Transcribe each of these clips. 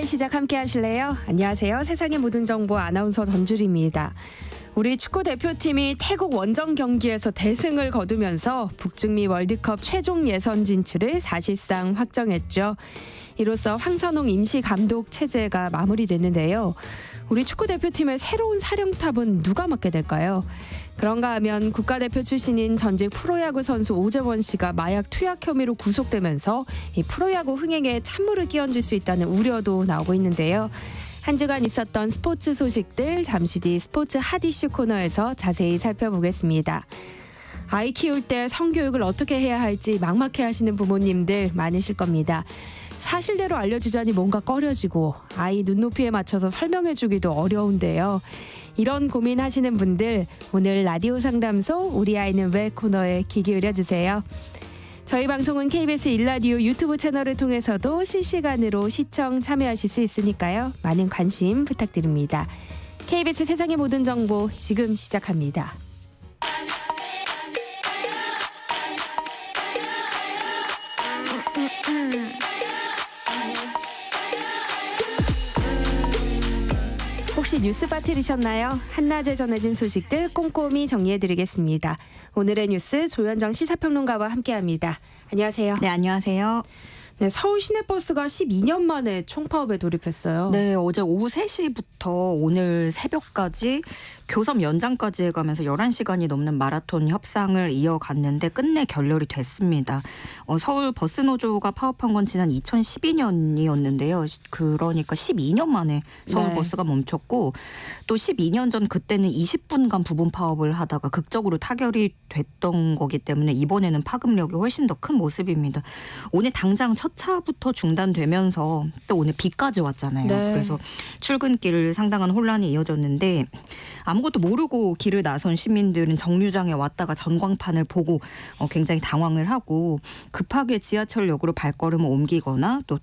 시작 함께 하실래요? 안녕하세요. 세상의 모든 정보 아나운서 전주리입니다. 우리 축구 대표팀이 태국 원정 경기에서 대승을 거두면서 북중미 월드컵 최종 예선 진출을 사실상 확정했죠. 이로써 황선홍 임시 감독 체제가 마무리됐는데요. 우리 축구 대표팀의 새로운 사령탑은 누가 맡게 될까요? 그런가 하면 국가대표 출신인 전직 프로야구 선수 오재원 씨가 마약 투약 혐의로 구속되면서 이 프로야구 흥행에 찬물을 끼얹을 수 있다는 우려도 나오고 있는데요. 한 주간 있었던 스포츠 소식들 잠시 뒤 스포츠 핫 이슈 코너에서 자세히 살펴보겠습니다. 아이 키울 때 성교육을 어떻게 해야 할지 막막해 하시는 부모님들 많으실 겁니다. 사실대로 알려주자니 뭔가 꺼려지고 아이 눈높이에 맞춰서 설명해주기도 어려운데요. 이런 고민하시는 분들 오늘 라디오 상담소 우리 아이는 왜 코너에 귀 기울여주세요. 저희 방송은 KBS 1라디오 유튜브 채널을 통해서도 실시간으로 시청 참여하실 수 있으니까요. 많은 관심 부탁드립니다. KBS 세상의 모든 정보 지금 시작합니다. 혹시 뉴스 빠뜨리셨나요? 한낮에 전해진 소식들 꼼꼼히 정리해드리겠습니다. 오늘의 뉴스 조현정 시사평론가와 함께합니다. 안녕하세요. 네, 안녕하세요. 네, 서울 시내버스가 12년 만에 총파업에 돌입했어요. 네, 어제 오후 3시부터 오늘 새벽까지 교섭 연장까지 해가면서 11시간이 넘는 마라톤 협상을 이어갔는데 끝내 결렬이 됐습니다. 서울 버스노조가 파업한 건 지난 2012년이었는데요. 그러니까 12년 만에 서울버스가 멈췄고 또 12년 전 그때는 20분간 부분 파업을 하다가 극적으로 타결이 됐던 거기 때문에 이번에는 파급력이 훨씬 더 큰 모습입니다. 오늘 당장 첫 차부터 중단되면서 또 오늘 비까지 왔잖아요. 네. 그래서 출근길 상당한 혼란이 이어졌는데 아무것도 모르고 길을 나선 시민들은 정류장에 왔다가 전광판을 보고 굉장히 당황을 하고 급하게 지하철역으로 발걸음을 옮기거나 또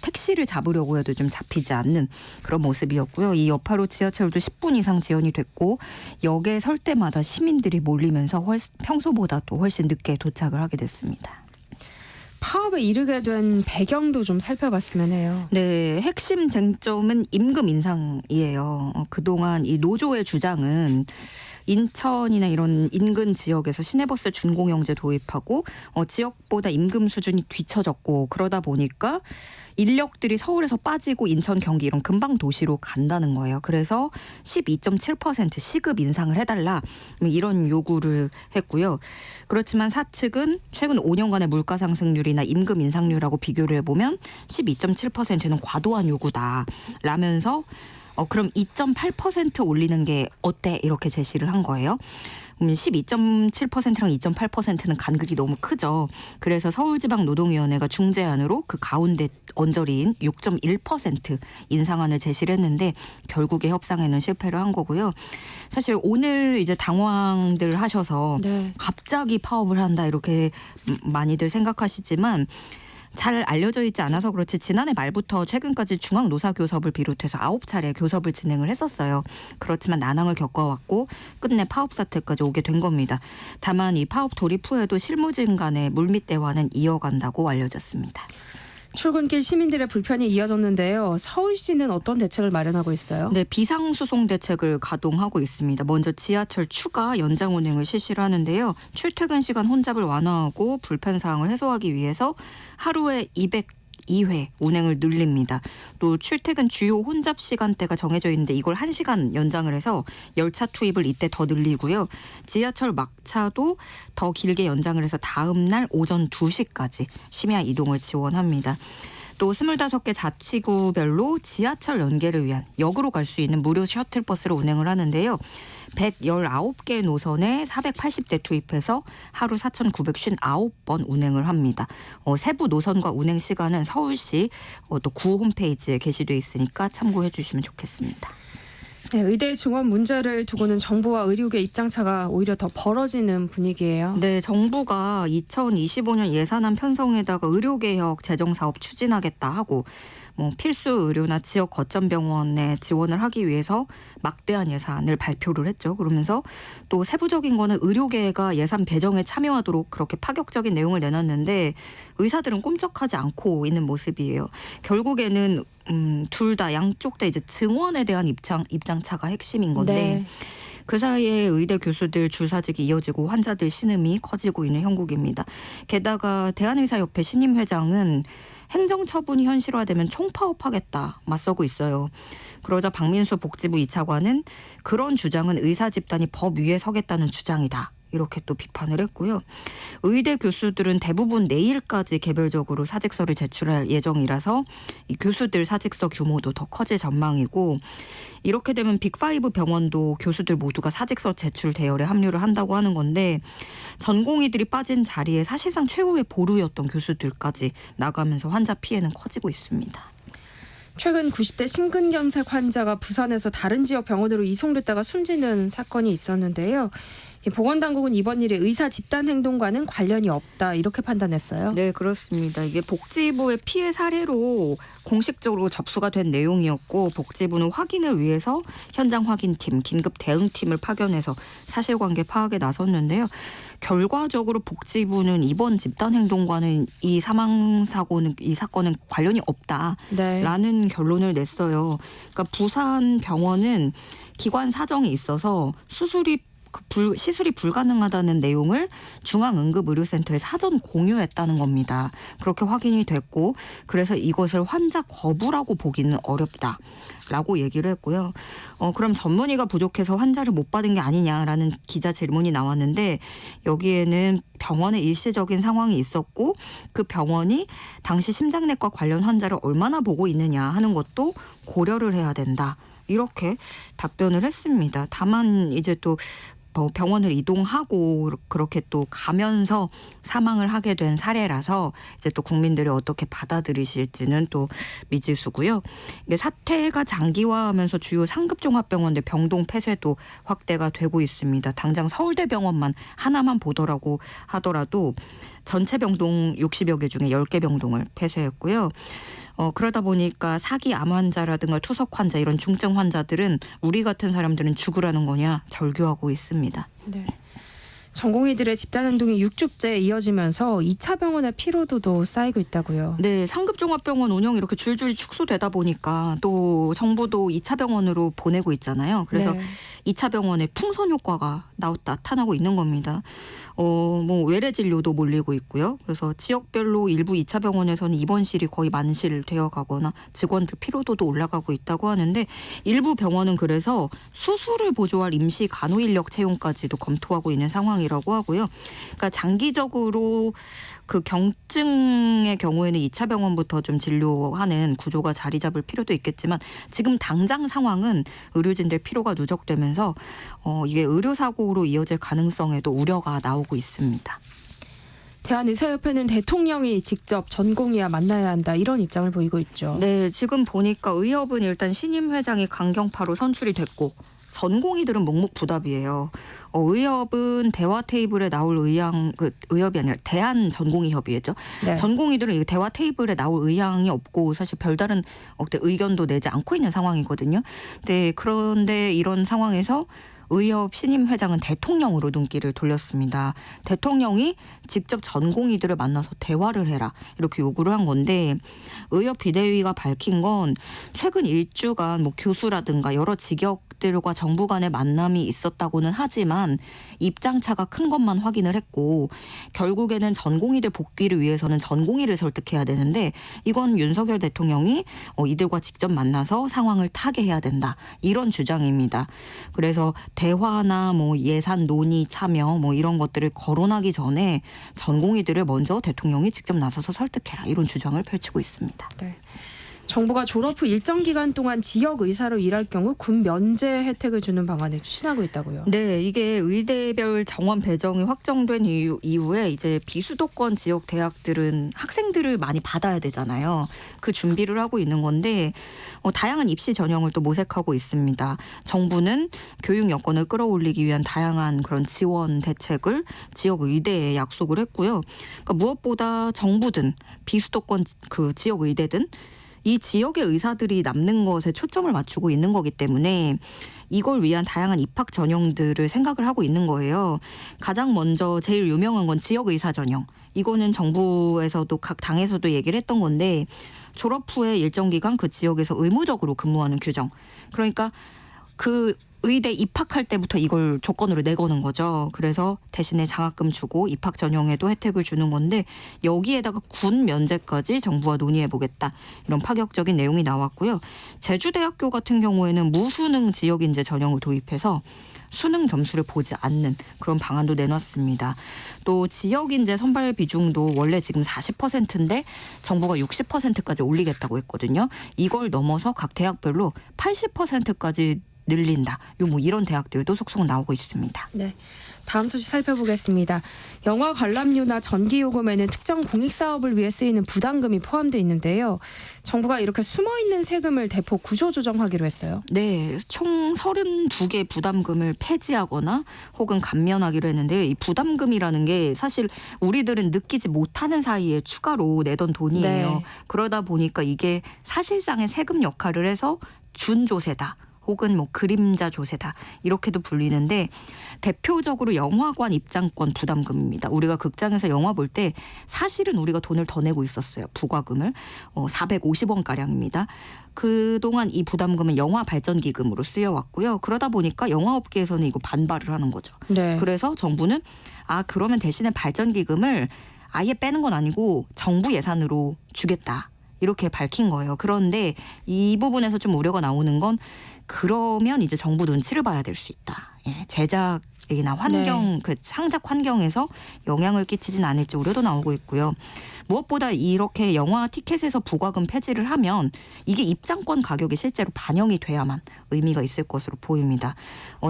택시를 잡으려고 해도 좀 잡히지 않는 그런 모습이었고요. 이 여파로 지하철도 10분 이상 지연이 됐고 역에 설 때마다 시민들이 몰리면서 평소보다 또 훨씬 늦게 도착을 하게 됐습니다. 파업에 이르게 된 배경도 좀 살펴봤으면 해요. 네, 핵심 쟁점은 임금 인상이에요. 그동안 이 노조의 주장은 인천이나 이런 인근 지역에서 시내버스 준공영제 도입하고 지역보다 임금 수준이 뒤처졌고 그러다 보니까 인력들이 서울에서 빠지고 인천, 경기 이런 근방 도시로 간다는 거예요. 그래서 12.7% 시급 인상을 해달라 이런 요구를 했고요. 그렇지만 사측은 최근 5년간의 물가 상승률이나 임금 인상률하고 비교를 해보면 12.7%는 과도한 요구다 라면서 그럼 2.8% 올리는 게 어때? 이렇게 제시를 한 거예요. 12.7%랑 2.8%는 간극이 너무 크죠. 그래서 서울지방노동위원회가 중재안으로 그 가운데 언저리인 6.1% 인상안을 제시를 했는데 결국에 협상에는 실패를 한 거고요. 사실 오늘 이제 당황들 하셔서 갑자기 파업을 한다 이렇게 많이들 생각하시지만 잘 알려져 있지 않아서 그렇지 지난해 말부터 최근까지 중앙노사교섭을 비롯해서 9차례 교섭을 진행을 했었어요. 그렇지만 난항을 겪어왔고 끝내 파업 사태까지 오게 된 겁니다. 다만 이 파업 돌입 후에도 실무진 간의 물밑 대화는 이어간다고 알려졌습니다. 출근길 시민들의 불편이 이어졌는데요. 서울시는 어떤 대책을 마련하고 있어요? 네, 비상수송 대책을 가동하고 있습니다. 먼저 지하철 추가 연장 운행을 실시를 하는데요. 출퇴근 시간 혼잡을 완화하고 불편 사항을 해소하기 위해서 하루에 202회 운행을 늘립니다. 또 출퇴근 주요 혼잡 시간대가 정해져 있는데 이걸 1시간 연장을 해서 열차 투입을 이때 더 늘리고요. 지하철 막차도 더 길게 연장을 해서 다음 날 오전 2시까지 심야 이동을 지원합니다. 또 25개 자치구별로 지하철 연계를 위한 역으로 갈 수 있는 무료 셔틀버스를 운행을 하는데요. 119개 노선에 480대 투입해서 하루 4,959번 운행을 합니다. 세부 노선과 운행 시간은 서울시 또 구 홈페이지에 게시돼 있으니까 참고해 주시면 좋겠습니다. 네, 의대 증원 문제를 두고는 정부와 의료계 입장차가 오히려 더 벌어지는 분위기예요. 네, 정부가 2025년 예산안 편성에다가 의료개혁 재정사업 추진하겠다 하고 필수 의료나 지역 거점 병원에 지원을 하기 위해서 막대한 예산을 발표를 했죠. 그러면서 또 세부적인 거는 의료계가 예산 배정에 참여하도록 그렇게 파격적인 내용을 내놨는데 의사들은 꿈쩍하지 않고 있는 모습이에요. 결국에는 둘 다 양쪽 다 이제 증원에 대한 입장차가 핵심인 건데 네. 그 사이에 의대 교수들 줄사직이 이어지고 환자들 신음이 커지고 있는 형국입니다. 게다가 대한의사협회 신임 회장은 행정처분이 현실화되면 총파업하겠다 맞서고 있어요. 그러자 박민수 복지부 2차관은 그런 주장은 의사 집단이 법 위에 서겠다는 주장이다. 이렇게 또 비판을 했고요. 의대 교수들은 대부분 내일까지 개별적으로 사직서를 제출할 예정이라서 이 교수들 사직서 규모도 더 커질 전망이고 이렇게 되면 빅5 병원도 교수들 모두가 사직서 제출 대열에 합류를 한다고 하는 건데 전공의들이 빠진 자리에 사실상 최후의 보루였던 교수들까지 나가면서 환자 피해는 커지고 있습니다. 최근 90대 심근경색 환자가 부산에서 다른 지역 병원으로 이송됐다가 숨지는 사건이 있었는데요. 이 보건당국은 이번 일이 의사 집단 행동과는 관련이 없다 이렇게 판단했어요. 네, 그렇습니다. 이게 복지부의 피해 사례로 공식적으로 접수가 된 내용이었고 복지부는 확인을 위해서 현장 확인팀, 긴급 대응팀을 파견해서 사실관계 파악에 나섰는데요. 결과적으로 복지부는 이번 집단 행동과는 이 사건은 관련이 없다라는 네. 결론을 냈어요. 그러니까 부산 병원은 기관 사정이 있어서 시술이 불가능하다는 내용을 중앙응급의료센터에 사전 공유했다는 겁니다. 그렇게 확인이 됐고 그래서 이것을 환자 거부라고 보기는 어렵다라고 얘기를 했고요. 그럼 전문의가 부족해서 환자를 못 받은 게 아니냐라는 기자 질문이 나왔는데 여기에는 병원의 일시적인 상황이 있었고 그 병원이 당시 심장내과 관련 환자를 얼마나 보고 있느냐 하는 것도 고려를 해야 된다. 이렇게 답변을 했습니다. 다만 이제 또 병원을 이동하고 그렇게 또 가면서 사망을 하게 된 사례라서 이제 또 국민들이 어떻게 받아들이실지는 또 미지수고요. 이게 사태가 장기화하면서 주요 상급 종합병원들 병동 폐쇄도 확대가 되고 있습니다. 당장 서울대병원만 하나만 보더라고 하더라도 전체 병동 60여 개 중에 10개 병동을 폐쇄했고요. 그러다 보니까 사기 암 환자라든가 투석 환자 이런 중증 환자들은 우리 같은 사람들은 죽으라는 거냐 절규하고 있습니다. 네. 전공의들의 집단 행동이 6주째 이어지면서 2차 병원의 피로도도 쌓이고 있다고요. 네, 상급 종합병원 운영이 이렇게 줄줄이 축소되다 보니까 또 정부도 2차 병원으로 보내고 있잖아요. 그래서 네. 2차 병원에 풍선 효과가 나타나고 있는 겁니다. 외래 진료도 몰리고 있고요. 그래서 지역별로 일부 2차 병원에서는 입원실이 거의 만실되어 가거나 직원들 피로도도 올라가고 있다고 하는데 일부 병원은 그래서 수술을 보조할 임시 간호 인력 채용까지도 검토하고 있는 상황이라고 하고요. 그러니까 장기적으로 그 경증의 경우에는 2차 병원부터 좀 진료하는 구조가 자리 잡을 필요도 있겠지만 지금 당장 상황은 의료진들 피로가 누적되면서 이게 의료사고로 이어질 가능성에도 우려가 나오고 있습니다. 대한의사협회는 대통령이 직접 전공의와 만나야 한다 이런 입장을 보이고 있죠. 네, 지금 보니까 의협은 일단 신임 회장이 강경파로 선출이 됐고 전공의들은 묵묵부답이에요. 의협은 대화 테이블에 나올 의협이 아니라 대한전공의협의회죠. 네. 전공의들은 대화 테이블에 나올 의향이 없고 사실 별다른 의견도 내지 않고 있는 상황이거든요. 네, 그런데 이런 상황에서 의협 신임 회장은 대통령으로 눈길을 돌렸습니다. 대통령이 직접 전공의들을 만나서 대화를 해라 이렇게 요구를 한 건데 의협 비대위가 밝힌 건 최근 일주간 교수라든가 여러 직역들과 정부 간의 만남이 있었다고는 하지만 입장차가 큰 것만 확인을 했고 결국에는 전공의들 복귀를 위해서는 전공의를 설득해야 되는데 이건 윤석열 대통령이 이들과 직접 만나서 상황을 타개해야 된다 이런 주장입니다. 그래서 대화나 예산 논의 참여 이런 것들을 거론하기 전에 전공의들을 먼저 대통령이 직접 나서서 설득해라 이런 주장을 펼치고 있습니다. 네. 정부가 졸업 후 일정 기간 동안 지역 의사로 일할 경우 군 면제 혜택을 주는 방안을 추진하고 있다고요. 네, 이게 의대별 정원 배정이 확정된 이후에 이제 비수도권 지역 대학들은 학생들을 많이 받아야 되잖아요. 그 준비를 하고 있는 건데 다양한 입시 전형을 또 모색하고 있습니다. 정부는 교육 여건을 끌어올리기 위한 다양한 그런 지원 대책을 지역 의대에 약속을 했고요. 그러니까 무엇보다 정부든 비수도권 그 지역 의대든 이 지역의 의사들이 남는 것에 초점을 맞추고 있는 거기 때문에 이걸 위한 다양한 입학 전형들을 생각을 하고 있는 거예요. 가장 먼저 제일 유명한 건 지역의사 전형. 이거는 정부에서도 각 당에서도 얘기를 했던 건데 졸업 후에 일정 기간 그 지역에서 의무적으로 근무하는 규정. 그러니까 그 의대 입학할 때부터 이걸 조건으로 내거는 거죠. 그래서 대신에 장학금 주고 입학 전형에도 혜택을 주는 건데 여기에다가 군 면제까지 정부와 논의해보겠다. 이런 파격적인 내용이 나왔고요. 제주대학교 같은 경우에는 무수능 지역인재 전형을 도입해서 수능 점수를 보지 않는 그런 방안도 내놨습니다. 또 지역인재 선발 비중도 원래 지금 40%인데 정부가 60%까지 올리겠다고 했거든요. 이걸 넘어서 각 대학별로 80%까지 늘린다. 뭐 이런 대학들도 속속 나오고 있습니다. 네. 다음 소식 살펴보겠습니다. 영화 관람료나 전기요금에는 특정 공익사업을 위해 쓰이는 부담금이 포함되어 있는데요. 정부가 이렇게 숨어있는 세금을 대폭 구조조정하기로 했어요. 네, 총 32개 부담금을 폐지하거나 혹은 감면하기로 했는데 이 부담금이라는 게 사실 우리들은 느끼지 못하는 사이에 추가로 내던 돈이에요. 네. 그러다 보니까 이게 사실상의 세금 역할을 해서 준조세다. 혹은 뭐 그림자 조세다 이렇게도 불리는데 대표적으로 영화관 입장권 부담금입니다. 우리가 극장에서 영화 볼 때 사실은 우리가 돈을 더 내고 있었어요. 부과금을 450원가량입니다. 그동안 이 부담금은 영화 발전기금으로 쓰여왔고요. 그러다 보니까 영화업계에서는 이거 반발을 하는 거죠. 네. 그래서 정부는 그러면 대신에 발전기금을 아예 빼는 건 아니고 정부 예산으로 주겠다. 이렇게 밝힌 거예요. 그런데 이 부분에서 좀 우려가 나오는 건 그러면 이제 정부 눈치를 봐야 될 수 있다. 예, 제작이나 환경, 그 창작 환경에서 영향을 끼치진 않을지 우려도 나오고 있고요. 무엇보다 이렇게 영화 티켓에서 부과금 폐지를 하면 이게 입장권 가격이 실제로 반영이 돼야만 의미가 있을 것으로 보입니다.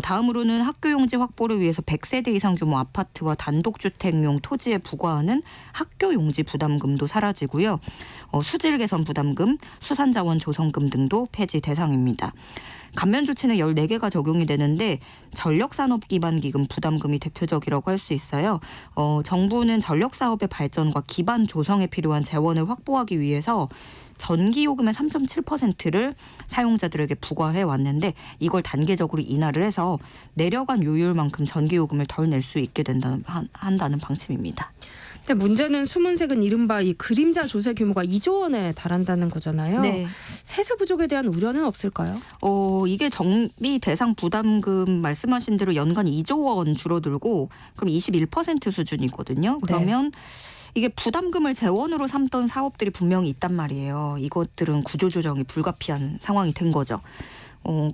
다음으로는 학교 용지 확보를 위해서 100세대 이상 규모 아파트와 단독주택용 토지에 부과하는 학교 용지 부담금도 사라지고요. 수질 개선 부담금, 수산자원 조성금 등도 폐지 대상입니다. 감면 조치는 14개가 적용이 되는데 전력산업기반기금 부담금이 대표적이라고 할 수 있어요. 정부는 전력사업의 발전과 기반 조성에 필요한 재원을 확보하기 위해서 전기요금의 3.7%를 사용자들에게 부과해 왔는데 이걸 단계적으로 인하를 해서 내려간 요율만큼 전기요금을 덜 낼 수 있게 한다는 방침입니다. 근데 문제는 숨은색은 이른바 이 그림자 조세 규모가 2조 원에 달한다는 거잖아요. 네. 세수 부족에 대한 우려는 없을까요? 이게 정비 대상 부담금 말씀하신 대로 연간 2조 원 줄어들고 그럼 21% 수준이거든요. 그러면 이게 부담금을 재원으로 삼던 사업들이 분명히 있단 말이에요. 이것들은 구조조정이 불가피한 상황이 된 거죠.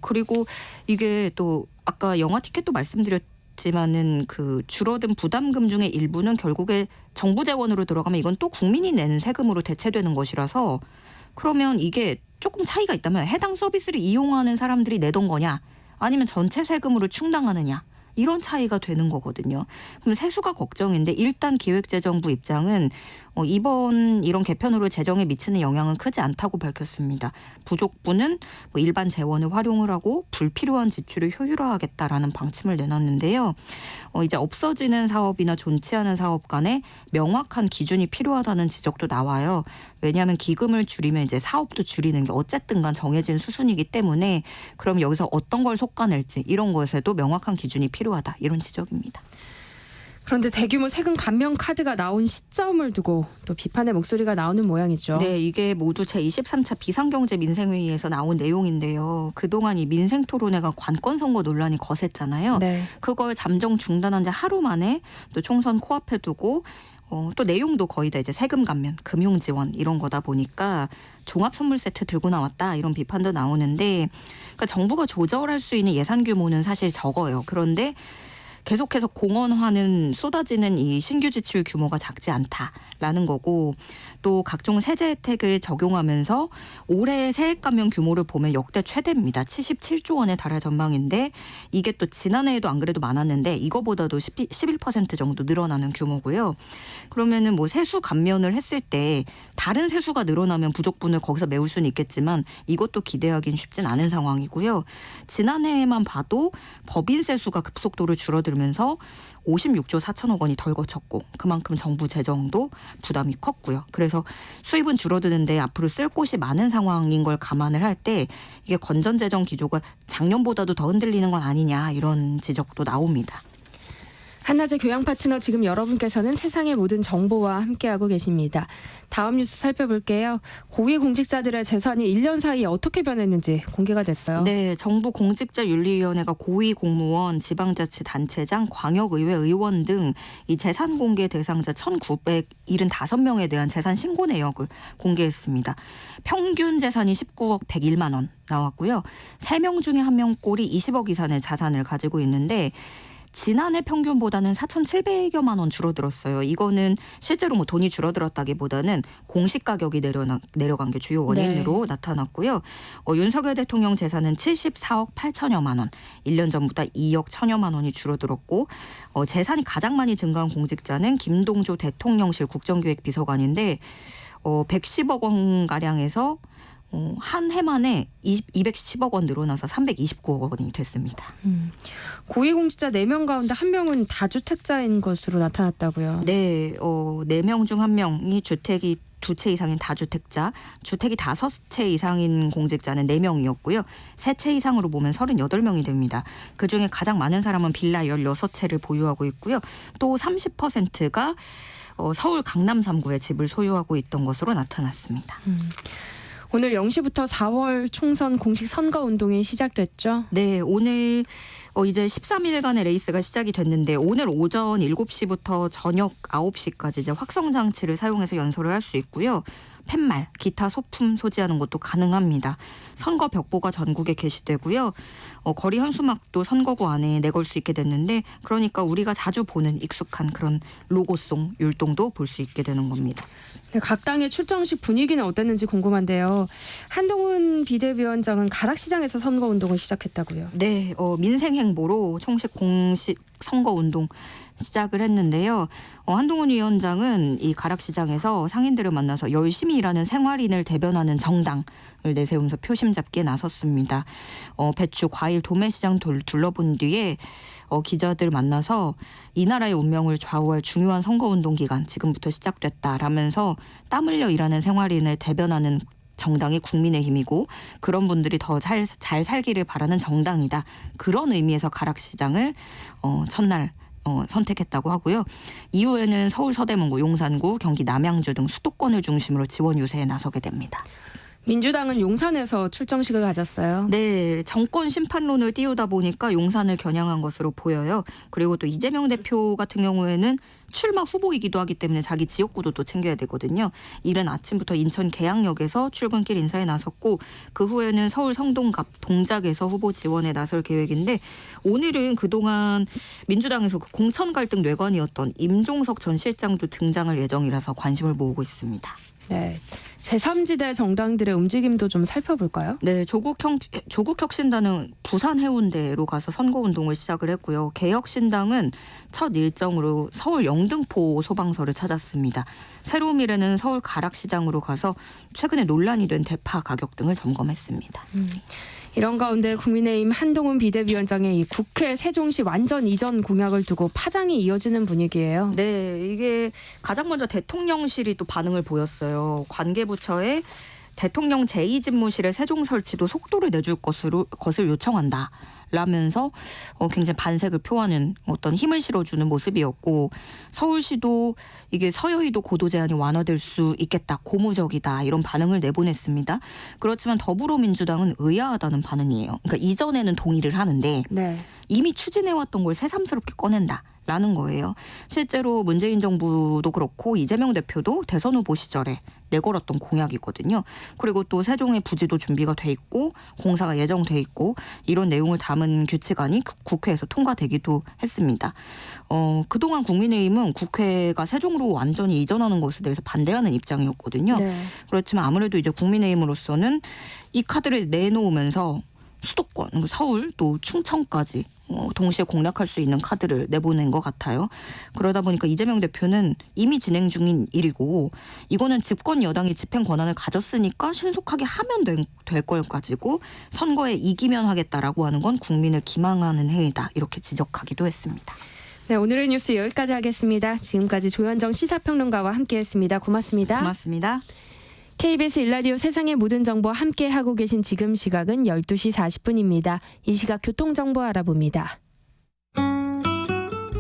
그리고 이게 또 아까 영화 티켓도 말씀드렸지만은 그 줄어든 부담금 중에 일부는 결국에 정부 재원으로 들어가면 이건 또 국민이 내는 세금으로 대체되는 것이라서 그러면 이게 조금 차이가 있다면 해당 서비스를 이용하는 사람들이 내던 거냐 아니면 전체 세금으로 충당하느냐 이런 차이가 되는 거거든요. 그럼 세수가 걱정인데 일단 기획재정부 입장은 이번 이런 개편으로 재정에 미치는 영향은 크지 않다고 밝혔습니다. 부족분은 일반 재원을 활용을 하고 불필요한 지출을 효율화하겠다라는 방침을 내놨는데요. 이제 없어지는 사업이나 존치하는 사업 간에 명확한 기준이 필요하다는 지적도 나와요. 왜냐하면 기금을 줄이면 이제 사업도 줄이는 게 어쨌든 간 정해진 수순이기 때문에 그럼 여기서 어떤 걸 솎아낼지 이런 것에도 명확한 기준이 필요하다. 이런 지적입니다. 그런데 대규모 세금 감면 카드가 나온 시점을 두고 또 비판의 목소리가 나오는 모양이죠. 네, 이게 모두 제23차 비상경제 민생회의에서 나온 내용인데요. 그동안 이 민생토론회가 관건선거 논란이 거셌잖아요. 네. 그걸 잠정 중단한 지 하루 만에 또 총선 코앞에 두고 또 내용도 거의 다 이제 세금 감면, 금융 지원 이런 거다 보니까 종합 선물 세트 들고 나왔다 이런 비판도 나오는데 그러니까 정부가 조절할 수 있는 예산 규모는 사실 적어요. 그런데 계속해서 공언화는 쏟아지는 이 신규 지출 규모가 작지 않다라는 거고 또 각종 세제 혜택을 적용하면서 올해 세액 감면 규모를 보면 역대 최대입니다. 77조 원에 달할 전망인데 이게 또 지난해에도 안 그래도 많았는데 이거보다도 11% 정도 늘어나는 규모고요. 그러면은 뭐 세수 감면을 했을 때 다른 세수가 늘어나면 부족분을 거기서 메울 수는 있겠지만 이것도 기대하기는 쉽진 않은 상황이고요. 지난해에만 봐도 법인 세수가 급속도로 줄어들 줄어들면서 56조 4천억 원이 덜 거쳤고 그만큼 정부 재정도 부담이 컸고요. 그래서 수입은 줄어드는데 앞으로 쓸 곳이 많은 상황인 걸 감안을 할 때 이게 건전재정 기조가 작년보다도 더 흔들리는 건 아니냐 이런 지적도 나옵니다. 한낮의 교양 파트너 지금 여러분께서는 세상의 모든 정보와 함께하고 계십니다. 다음 뉴스 살펴볼게요. 고위공직자들의 재산이 1년 사이에 어떻게 변했는지 공개가 됐어요. 네, 정부 공직자윤리위원회가 고위공무원, 지방자치단체장, 광역의회 의원 등 이 재산 공개 대상자 1,975명에 대한 재산 신고 내역을 공개했습니다. 평균 재산이 19억 101만 원 나왔고요. 3명 중에 1명 꼴이 20억 이상의 자산을 가지고 있는데 지난해 평균보다는 4,700여만 원 줄어들었어요. 이거는 실제로 뭐 돈이 줄어들었다기보다는 공시 가격이 내려간 게 주요 원인으로 나타났고요. 윤석열 대통령 재산은 74억 8천여만 원, 1년 전보다 2억 1천여만 원이 줄어들었고 재산이 가장 많이 증가한 공직자는 김동조 대통령실 국정기획비서관인데 110억 원가량에서 한 해 만에 210억 원 늘어나서 329억 원이 됐습니다. 고위공직자 4명 가운데 1명은 다주택자인 것으로 나타났다고요. 네, 4명 중 1명이 주택이 2채 이상인 다주택자, 주택이 5채 이상인 공직자는 4명이었고요. 3채 이상으로 보면 38명이 됩니다. 그중에 가장 많은 사람은 빌라 16채를 보유하고 있고요. 또 30%가 서울 강남 3구에 집을 소유하고 있던 것으로 나타났습니다. 오늘 0시부터 4월 총선 공식 선거운동이 시작됐죠? 네, 오늘 이제 13일간의 레이스가 시작이 됐는데 오늘 오전 7시부터 저녁 9시까지 이제 확성장치를 사용해서 연설을 할 수 있고요. 팻말, 기타 소품 소지하는 것도 가능합니다. 선거 벽보가 전국에 게시되고요. 거리 현수막도 선거구 안에 내걸 수 있게 됐는데 그러니까 우리가 자주 보는 익숙한 그런 로고송 율동도 볼 수 있게 되는 겁니다. 각 당의 출정식 분위기는 어땠는지 궁금한데요. 한동훈 비대위원장은 가락시장에서 선거운동을 시작했다고요. 네, 민생 행보로 총식 공식 선거운동 시작을 했는데요. 한동훈 위원장은 이 가락시장에서 상인들을 만나서 열심히 일하는 생활인을 대변하는 정당을 내세우면서 표심 잡기에 나섰습니다. 배추, 과일, 도매시장 둘러본 뒤에 기자들 만나서 이 나라의 운명을 좌우할 중요한 선거운동 기간 지금부터 시작됐다라면서 땀 흘려 일하는 생활인을 대변하는 정당이 국민의힘이고 그런 분들이 더 잘 살기를 바라는 정당이다. 그런 의미에서 가락시장을 첫날 선택했다고 하고요. 이후에는 서울 서대문구, 용산구, 경기 남양주 등 수도권을 중심으로 지원 유세에 나서게 됩니다. 민주당은 용산에서 출정식을 가졌어요. 네, 정권 심판론을 띄우다 보니까 용산을 겨냥한 것으로 보여요. 그리고 또 이재명 대표 같은 경우에는 출마 후보이기도 하기 때문에 자기 지역구도 또 챙겨야 되거든요. 이른 아침부터 인천 계양역에서 출근길 인사에 나섰고 그 후에는 서울 성동갑 동작에서 후보 지원에 나설 계획인데 오늘은 그동안 민주당에서 그 공천 갈등 뇌관이었던 임종석 전 실장도 등장할 예정이라서 관심을 모으고 있습니다. 네. 제3지대 정당들의 움직임도 좀 살펴볼까요? 네, 조국혁신단은 부산 해운대로 가서 선거운동을 시작을 했고요. 개혁신당은 첫 일정으로 서울 영등포 소방서를 찾았습니다. 새로운 미래는 서울 가락시장으로 가서 최근에 논란이 된 대파 가격 등을 점검했습니다. 이런 가운데 국민의힘 한동훈 비대위원장의 이 국회 세종시 완전 이전 공약을 두고 파장이 이어지는 분위기예요. 네, 이게 가장 먼저 대통령실이 또 반응을 보였어요. 관계부처에 대통령 제2집무실의 세종 설치도 속도를 내줄 것을 요청한다. 라면서 굉장히 반색을 표하는 어떤 힘을 실어주는 모습이었고 서울시도 이게 서여의도 고도 제한이 완화될 수 있겠다. 고무적이다. 이런 반응을 내보냈습니다. 그렇지만 더불어민주당은 의아하다는 반응이에요. 그러니까 이전에는 동의를 하는데 네. 이미 추진해왔던 걸 새삼스럽게 꺼낸다. 라는 거예요. 실제로 문재인 정부도 그렇고 이재명 대표도 대선 후보 시절에 내걸었던 공약이거든요. 그리고 또 세종의 부지도 준비가 돼 있고 공사가 예정돼 있고 이런 내용을 담은 규칙안이 국회에서 통과되기도 했습니다. 그동안 국민의힘은 국회가 세종으로 완전히 이전하는 것에 대해서 반대하는 입장이었거든요. 네. 그렇지만 아무래도 이제 국민의힘으로서는 이 카드를 내놓으면서 수도권, 서울 또 충청까지 동시에 공략할 수 있는 카드를 내보낸 것 같아요. 그러다 보니까 이재명 대표는 이미 진행 중인 일이고 이거는 집권 여당이 집행 권한을 가졌으니까 신속하게 하면 될 걸 가지고 선거에 이기면 하겠다라고 하는 건 국민을 기망하는 행위다. 이렇게 지적하기도 했습니다. 네, 오늘의 뉴스 여기까지 하겠습니다. 지금까지 조현정 시사평론가와 함께했습니다. 고맙습니다. 고맙습니다. KBS 일라디오 세상의 모든 정보 함께하고 계신 지금 시각은 12시 40분입니다. 이 시각 교통정보 알아봅니다.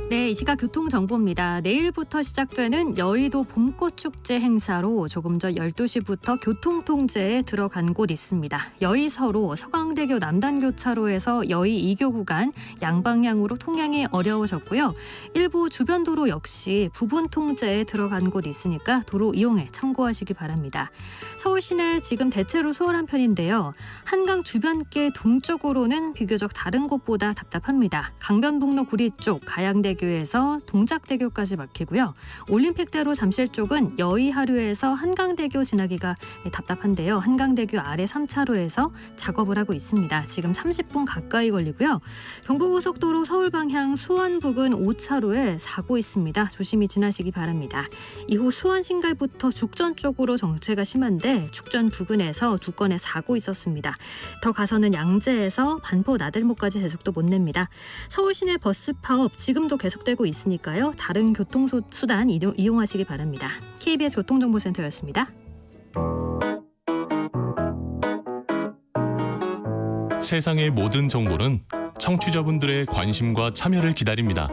네, 이 시각 교통정보입니다. 내일부터 시작되는 여의도 봄꽃축제 행사로 조금 전 12시부터 교통통제에 들어간 곳 있습니다. 여의서로 서강대교 남단교차로에서 여의 2교 구간 양방향으로 통행이 어려워졌고요. 일부 주변 도로 역시 부분 통제에 들어간 곳 있으니까 도로 이용에 참고하시기 바랍니다. 서울 시내 지금 대체로 수월한 편인데요. 한강 주변길 동쪽으로는 비교적 다른 곳보다 답답합니다. 강변북로 구리 쪽 가양대교 에서 동작대교까지 막히고요. 올림픽대로 잠실 쪽은 여의하류에서 한강대교 지나기가 답답한데요. 한강대교 아래 3차로에서 작업을 하고 있습니다. 지금 30분 가까이 걸리고요. 경부고속도로 서울 방향 수원 부근 5차로에 사고 있습니다. 조심히 지나시기 바랍니다. 이후 수원 신갈부터 죽전 쪽으로 정체가 심한데 죽전 부근에서 2건의 사고 있었습니다. 더 가서는 양재에서 반포 나들목까지 제속도 못 냅니다. 서울 시내 버스 파업 지금도 계속되고 있으니까요. 다른 교통수단 이용하시기 바랍니다. KBS 교통정보센터였습니다. 세상의 모든 정보는 청취자분들의 관심과 참여를 기다립니다.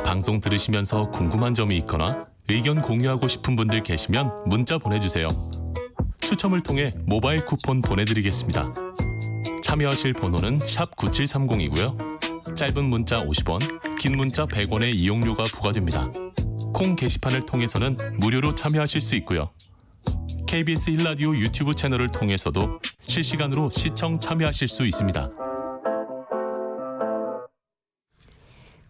방송 들으시면서 궁금한 점이 있거나 의견 공유하고 싶은 분들 계시면 문자 보내주세요. 추첨을 통해 모바일 쿠폰 보내드리겠습니다. 참여하실 번호는 샵 9730이고요. 짧은 문자 50원, 긴 문자 100원의 이용료가 부과됩니다. 콩 게시판을 통해서는 무료로 참여하실 수 있고요. KBS 1라디오 유튜브 채널을 통해서도 실시간으로 시청 참여하실 수 있습니다.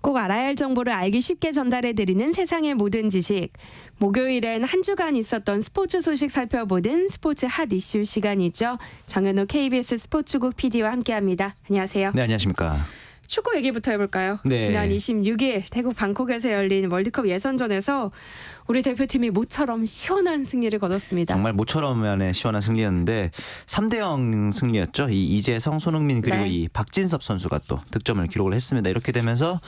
꼭 알아야 할 정보를 알기 쉽게 전달해드리는 세상의 모든 지식. 목요일엔 한 주간 있었던 스포츠 소식 살펴보는 스포츠 핫 이슈 시간이죠. 정현우 KBS 스포츠국 PD와 함께합니다. 안녕하세요. 네, 안녕하십니까. 축구 얘기부터 해볼까요? 네. 지난 26일 태국 방콕에서 열린 월드컵 예선전에서 우리 대표팀이 모처럼 시원한 승리를 거뒀습니다. 정말 모처럼의 시원한 승리였는데 3대0 승리였죠. 이 이재성, 손흥민 그리고 네. 이 박진섭 선수가 또 득점을 기록을 했습니다. 이렇게 되면서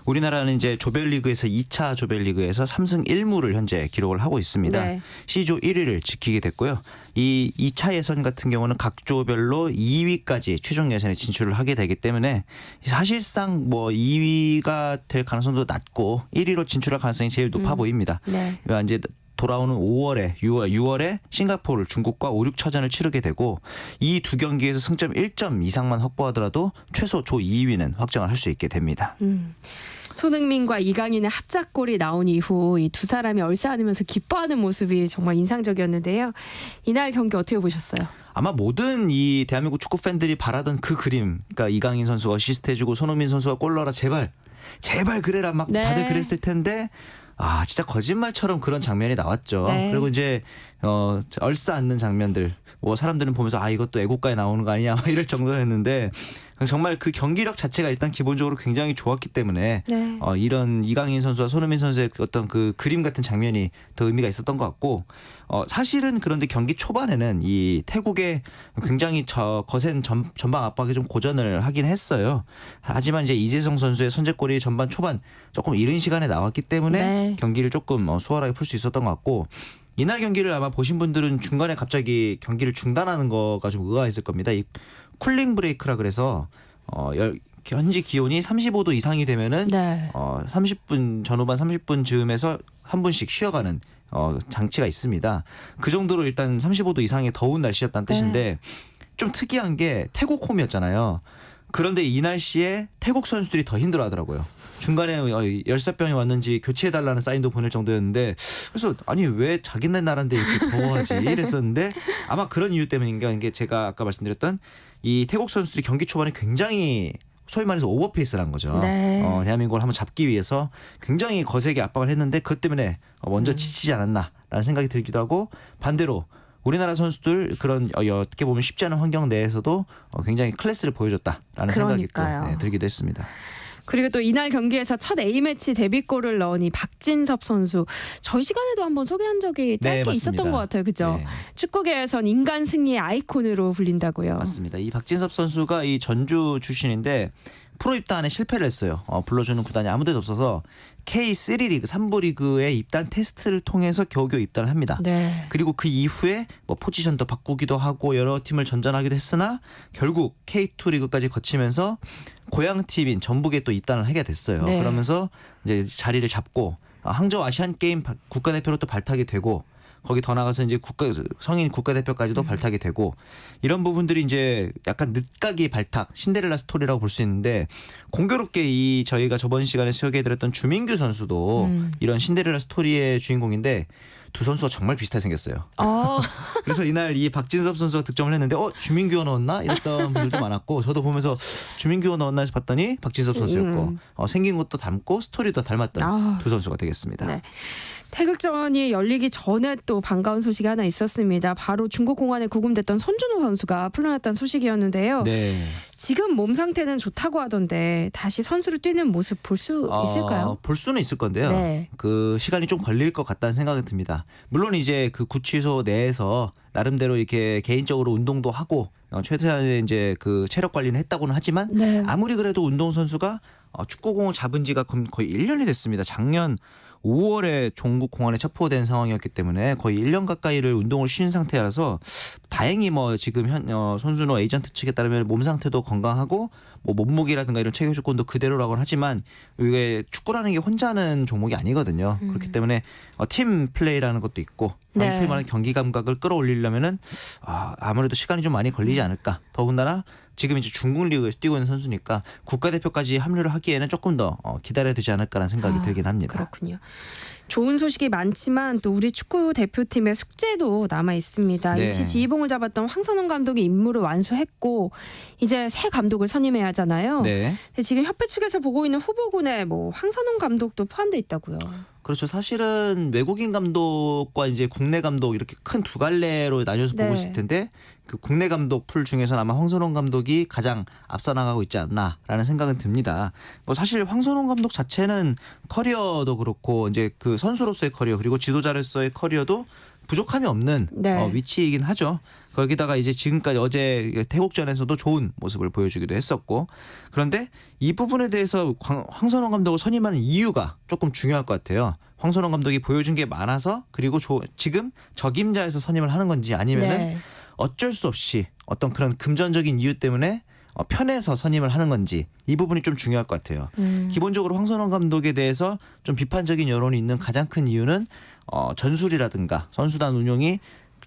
우리나라는 이제 조별리그에서 2차 조별리그에서 3승 1무를 현재 기록을 하고 있습니다. 네. C조 1위를 지키게 됐고요. 이 2차 예선 같은 경우는 각 조별로 2위까지 최종 예선에 진출을 하게 되기 때문에 사실상 뭐 2위가 될 가능성도 낮고 1위로 진출할 가능성이 제일 높아 보입니다. 네. 이제 돌아오는 6월에 싱가포르, 중국과 5, 6차전을 치르게 되고 이 두 경기에서 승점 1점 이상만 확보하더라도 최소 조 2위는 확정을 할 수 있게 됩니다. 손흥민과 이강인의 합작골이 나온 이후 이 두 사람이 얼싸안으면서 기뻐하는 모습이 정말 인상적이었는데요. 이날 경기 어떻게 보셨어요? 아마 모든 이 대한민국 축구 팬들이 바라던 그 그림, 그러니까 이강인 선수가 어시스트 해주고 손흥민 선수가 골 넣어라 제발 그래라 막 네. 다들 그랬을 텐데 진짜 거짓말처럼 그런 장면이 나왔죠. 네. 그리고 이제 얼싸안는 장면들 뭐 사람들은 보면서 이것도 애국가에 나오는 거 아니냐 막 이럴 정도였는데 정말 그 경기력 자체가 일단 기본적으로 굉장히 좋았기 때문에 네. 이런 이강인 선수와 손흥민 선수의 어떤 그 그림 같은 장면이 더 의미가 있었던 것 같고 사실은 그런데 경기 초반에는 이 태국의 굉장히 거센 전방 압박에 좀 고전을 하긴 했어요. 하지만 이제 이재성 선수의 선제골이 전반 초반 조금 이른 시간에 나왔기 때문에 네. 경기를 조금 수월하게 풀 수 있었던 것 같고 이날 경기를 아마 보신 분들은 중간에 갑자기 경기를 중단하는 거가 좀 의아했을 겁니다. 이 쿨링 브레이크라 그래서 현지 기온이 35도 이상이 되면은 네. 30분 전후반 30분 즈음에서 한 분씩 쉬어가는 장치가 있습니다. 그 정도로 일단 35도 이상의 더운 날씨였다는 뜻인데 좀 특이한 게 태국 홈이었잖아요. 그런데 이 날씨에 태국 선수들이 더 힘들어하더라고요. 중간에 열사병이 왔는지 교체해달라는 사인도 보낼 정도였는데 그래서 아니 왜 자기네 나라인데 이렇게 더워하지 이랬었는데 아마 그런 이유 때문인가 이게 제가 아까 말씀드렸던 이 태국 선수들이 경기 초반에 굉장히 소위 말해서 오버페이스를 한 거죠. 네. 대한민국을 한번 잡기 위해서 굉장히 거세게 압박을 했는데 그것 때문에 먼저 지치지 않았나라는 생각이 들기도 하고 반대로 우리나라 선수들 그런 어떻게 보면 쉽지 않은 환경 내에서도 굉장히 클래스를 보여줬다라는 생각이 또 그러니까요. 들기도 했습니다. 그리고 또 이날 경기에서 첫 A매치 데뷔골을 넣은 이 박진섭 선수. 저희 시간에도 한번 소개한 적이 짧게 맞습니다. 있었던 것 같아요. 그죠? 네. 축구계에선 인간 승리의 아이콘으로 불린다고요. 맞습니다. 이 박진섭 선수가 이 전주 출신인데 프로 입단에 실패를 했어요. 불러주는 구단이 아무 데도 없어서 K3 리그 3부 리그의 입단 테스트를 통해서 겨우겨우 입단을 합니다. 네. 그리고 그 이후에 뭐 포지션도 바꾸기도 하고 여러 팀을 전전하기도 했으나 결국 K2 리그까지 거치면서 고향 팀인 전북에 또 입단을 하게 됐어요. 네. 그러면서 이제 자리를 잡고 항저우 아시안 게임 국가대표로 또 발탁이 되고 거기 더 나가서 이제 성인 국가대표까지도 발탁이 되고 이런 부분들이 이제 약간 늦가기 발탁 신데렐라 스토리라고 볼 수 있는데 공교롭게 이 저희가 저번 시간에 소개해드렸던 주민규 선수도 이런 신데렐라 스토리의 주인공인데 두 선수가 정말 비슷하게 생겼어요. 그래서 이날 이 박진섭 선수가 득점을 했는데 주민규가 넣었나 이랬던 분들도 많았고 저도 보면서 주민규가 넣었나 해서 봤더니 박진섭 선수였고 생긴 것도 닮고 스토리도 닮았던 두 선수가 되겠습니다. 네. 태극전이 열리기 전에 또 반가운 소식이 하나 있었습니다. 바로 중국 공안에 구금됐던 손준호 선수가 풀려났다는 소식이었는데요. 네. 지금 몸 상태는 좋다고 하던데 다시 선수로 뛰는 모습 볼 수 있을까요? 볼 수는 있을 건데요. 네. 그 시간이 좀 걸릴 것 같다는 생각이 듭니다. 물론 이제 그 구치소 내에서 나름대로 이렇게 개인적으로 운동도 하고 최대한의 이제 그 체력 관리는 했다고는 하지만 네. 아무리 그래도 운동 선수가 축구공을 잡은 지가 거의 1년이 됐습니다. 작년 5월에 종국 공안에 체포된 상황이었기 때문에 거의 1년 가까이를 운동을 쉰 상태라서 다행히 뭐 지금 손준호 에이전트 측에 따르면 몸 상태도 건강하고 뭐 몸무게라든가 이런 체격 조건도 그대로라고는 하지만 이게 축구라는 게 혼자 하는 종목이 아니거든요. 그렇기 때문에 팀 플레이라는 것도 있고 네. 소위 말하는 경기 감각을 끌어올리려면은 아무래도 시간이 좀 많이 걸리지 않을까. 더군다나 지금 이제 중국 리그에서 뛰고 있는 선수니까 국가대표까지 합류를 하기에는 조금 더 기다려야 되지 않을까라는 생각이 들긴 합니다. 그렇군요. 좋은 소식이 많지만 또 우리 축구 대표팀의 숙제도 남아 있습니다. 네. 임시 지휘봉을 잡았던 황선홍 감독이 임무를 완수했고 이제 새 감독을 선임해야 하잖아요. 네. 근데 지금 협회 측에서 보고 있는 후보군에 뭐 황선홍 감독도 포함돼 있다고요. 그렇죠. 사실은 외국인 감독과 이제 국내 감독 이렇게 큰 두 갈래로 나뉘어서 보고 네. 있을 텐데 그 국내 감독 풀 중에서는 아마 황선홍 감독이 가장 앞서 나가고 있지 않나라는 생각은 듭니다. 뭐 사실 황선홍 감독 자체는 커리어도 그렇고 이제 그 선수로서의 커리어 그리고 지도자로서의 커리어도 부족함이 없는 네. 위치이긴 하죠. 거기다가 이제 지금까지 어제 태국전에서도 좋은 모습을 보여주기도 했었고 그런데 이 부분에 대해서 황선홍 감독을 선임하는 이유가 조금 중요할 것 같아요. 황선홍 감독이 보여준 게 많아서 그리고 지금 적임자에서 선임을 하는 건지 아니면은 네. 어쩔 수 없이 어떤 그런 금전적인 이유 때문에 편해서 선임을 하는 건지 이 부분이 좀 중요할 것 같아요. 기본적으로 황선홍 감독에 대해서 좀 비판적인 여론이 있는 가장 큰 이유는 전술이라든가 선수단 운용이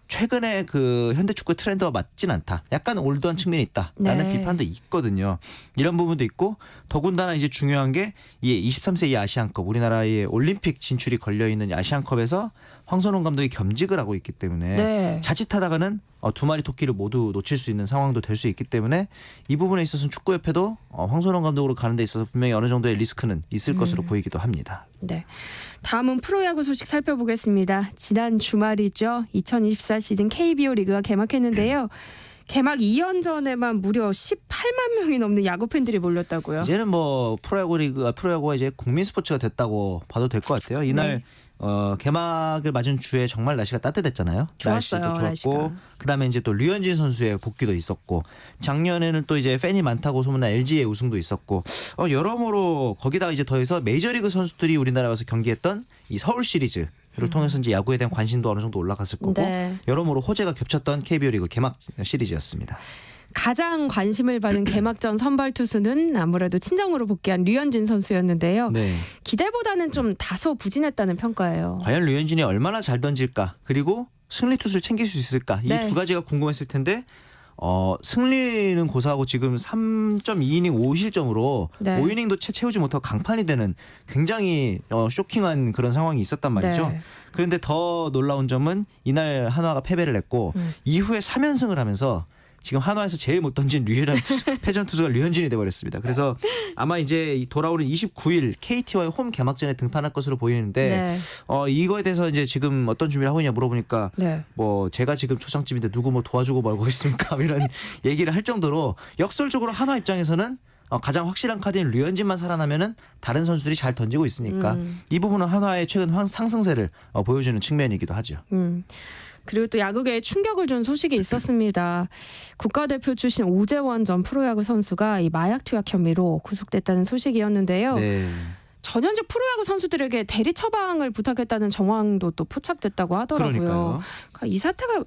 최근에 그 현대 축구의 트렌드와 맞진 않다. 약간 올드한 측면이 있다라는 네. 비판도 있거든요. 이런 부분도 있고 더군다나 이제 중요한 게 이 23세 이 아시안컵 우리나라의 올림픽 진출이 걸려 있는 아시안컵에서 황선홍 감독이 겸직을 하고 있기 때문에 네. 자칫하다가는 두 마리 토끼를 모두 놓칠 수 있는 상황도 될 수 있기 때문에 이 부분에 있어서는 축구협회도 황선홍 감독으로 가는 데 있어서 분명히 어느 정도의 리스크는 있을 것으로 보이기도 합니다. 네. 다음은 프로야구 소식 살펴보겠습니다. 지난 주말이죠. 2024 시즌 KBO 리그가 개막했는데요. 개막 2연전에만 무려 18만 명이 넘는 야구 팬들이 몰렸다고요. 이제는 뭐 프로야구가 이제 국민 스포츠가 됐다고 봐도 될 것 같아요. 이날 개막을 맞은 주에 정말 날씨가 따뜻했잖아요. 좋았어요, 날씨도 좋았고 날씨가. 그다음에 이제 또 류현진 선수의 복귀도 있었고 작년에는 또 이제 팬이 많다고 소문난 LG의 우승도 있었고 여러모로 거기다가 이제 더해서 메이저리그 선수들이 우리나라에 와서 경기했던 이 서울 시리즈를 통해서 이제 야구에 대한 관심도 어느 정도 올라갔을 거고 네. 여러모로 호재가 겹쳤던 KBO 리그 개막 시리즈였습니다. 가장 관심을 받은 개막전 선발 투수는 아무래도 친정으로 복귀한 류현진 선수였는데요. 네. 기대보다는 좀 다소 부진했다는 평가예요. 과연 류현진이 얼마나 잘 던질까 그리고 승리 투수를 챙길 수 있을까 이 네. 두 가지가 궁금했을 텐데 승리는 고사하고 지금 3.2이닝 5실점으로 네. 5이닝도 채우지 못하고 강판이 되는 굉장히 쇼킹한 그런 상황이 있었단 말이죠. 네. 그런데 더 놀라운 점은 이날 한화가 패배를 했고 이후에 3연승을 하면서 지금 한화에서 제일 못 던진 패전 투수가 류현진이 돼버렸습니다. 그래서 아마 이제 돌아오는 29일 KT와의 홈 개막전에 등판할 것으로 보이는데 네. 이거에 대해서 이제 지금 어떤 준비를 하고 있냐 물어보니까 네. 뭐 제가 지금 초상집인데 누구 뭐 도와주고 말고 있습니까? 이런 얘기를 할 정도로 역설적으로 한화 입장에서는 가장 확실한 카드인 류현진만 살아나면은 다른 선수들이 잘 던지고 있으니까 이 부분은 한화의 최근 상승세를 보여주는 측면이기도 하죠. 그리고 또 야구계에 충격을 준 소식이 있었습니다. 국가대표 출신 오재원 전 프로야구 선수가 이 마약 투약 혐의로 구속됐다는 소식이었는데요. 네. 전현직 프로야구 선수들에게 대리 처방을 부탁했다는 정황도 또 포착됐다고 하더라고요. 그러니까요. 그러니까 이 사태가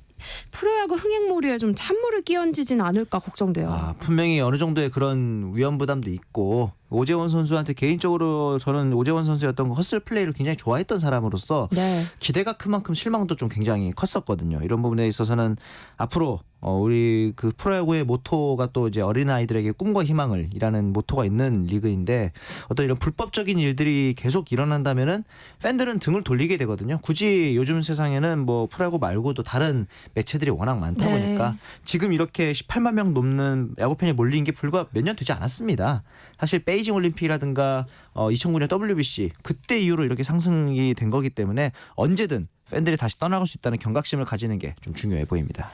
프로야구 흥행몰이에 좀 찬물을 끼얹지진 않을까 걱정돼요. 분명히 어느 정도의 그런 위험 부담도 있고 오재원 선수한테 개인적으로 저는 오재원 선수였던 그 허슬 플레이를 굉장히 좋아했던 사람으로서 네. 기대가 큰 만큼 실망도 좀 굉장히 컸었거든요. 이런 부분에 있어서는 앞으로 우리 그 프로야구의 모토가 또 이제 어린아이들에게 꿈과 희망을이라는 모토가 있는 리그인데 어떤 이런 불법적인 일들이 계속 일어난다면은 팬들은 등을 돌리게 되거든요. 굳이 요즘 세상에는 뭐 프로야구 말고도 다른 매체들이 워낙 많다 네. 보니까 지금 이렇게 18만 명 넘는 야구팬이 몰린 게 불과 몇 년 되지 않았습니다. 사실 베이징 올림픽이라든가 2009년 WBC 그때 이후로 이렇게 상승이 된 거기 때문에 언제든 팬들이 다시 떠나갈 수 있다는 경각심을 가지는 게 좀 중요해 보입니다.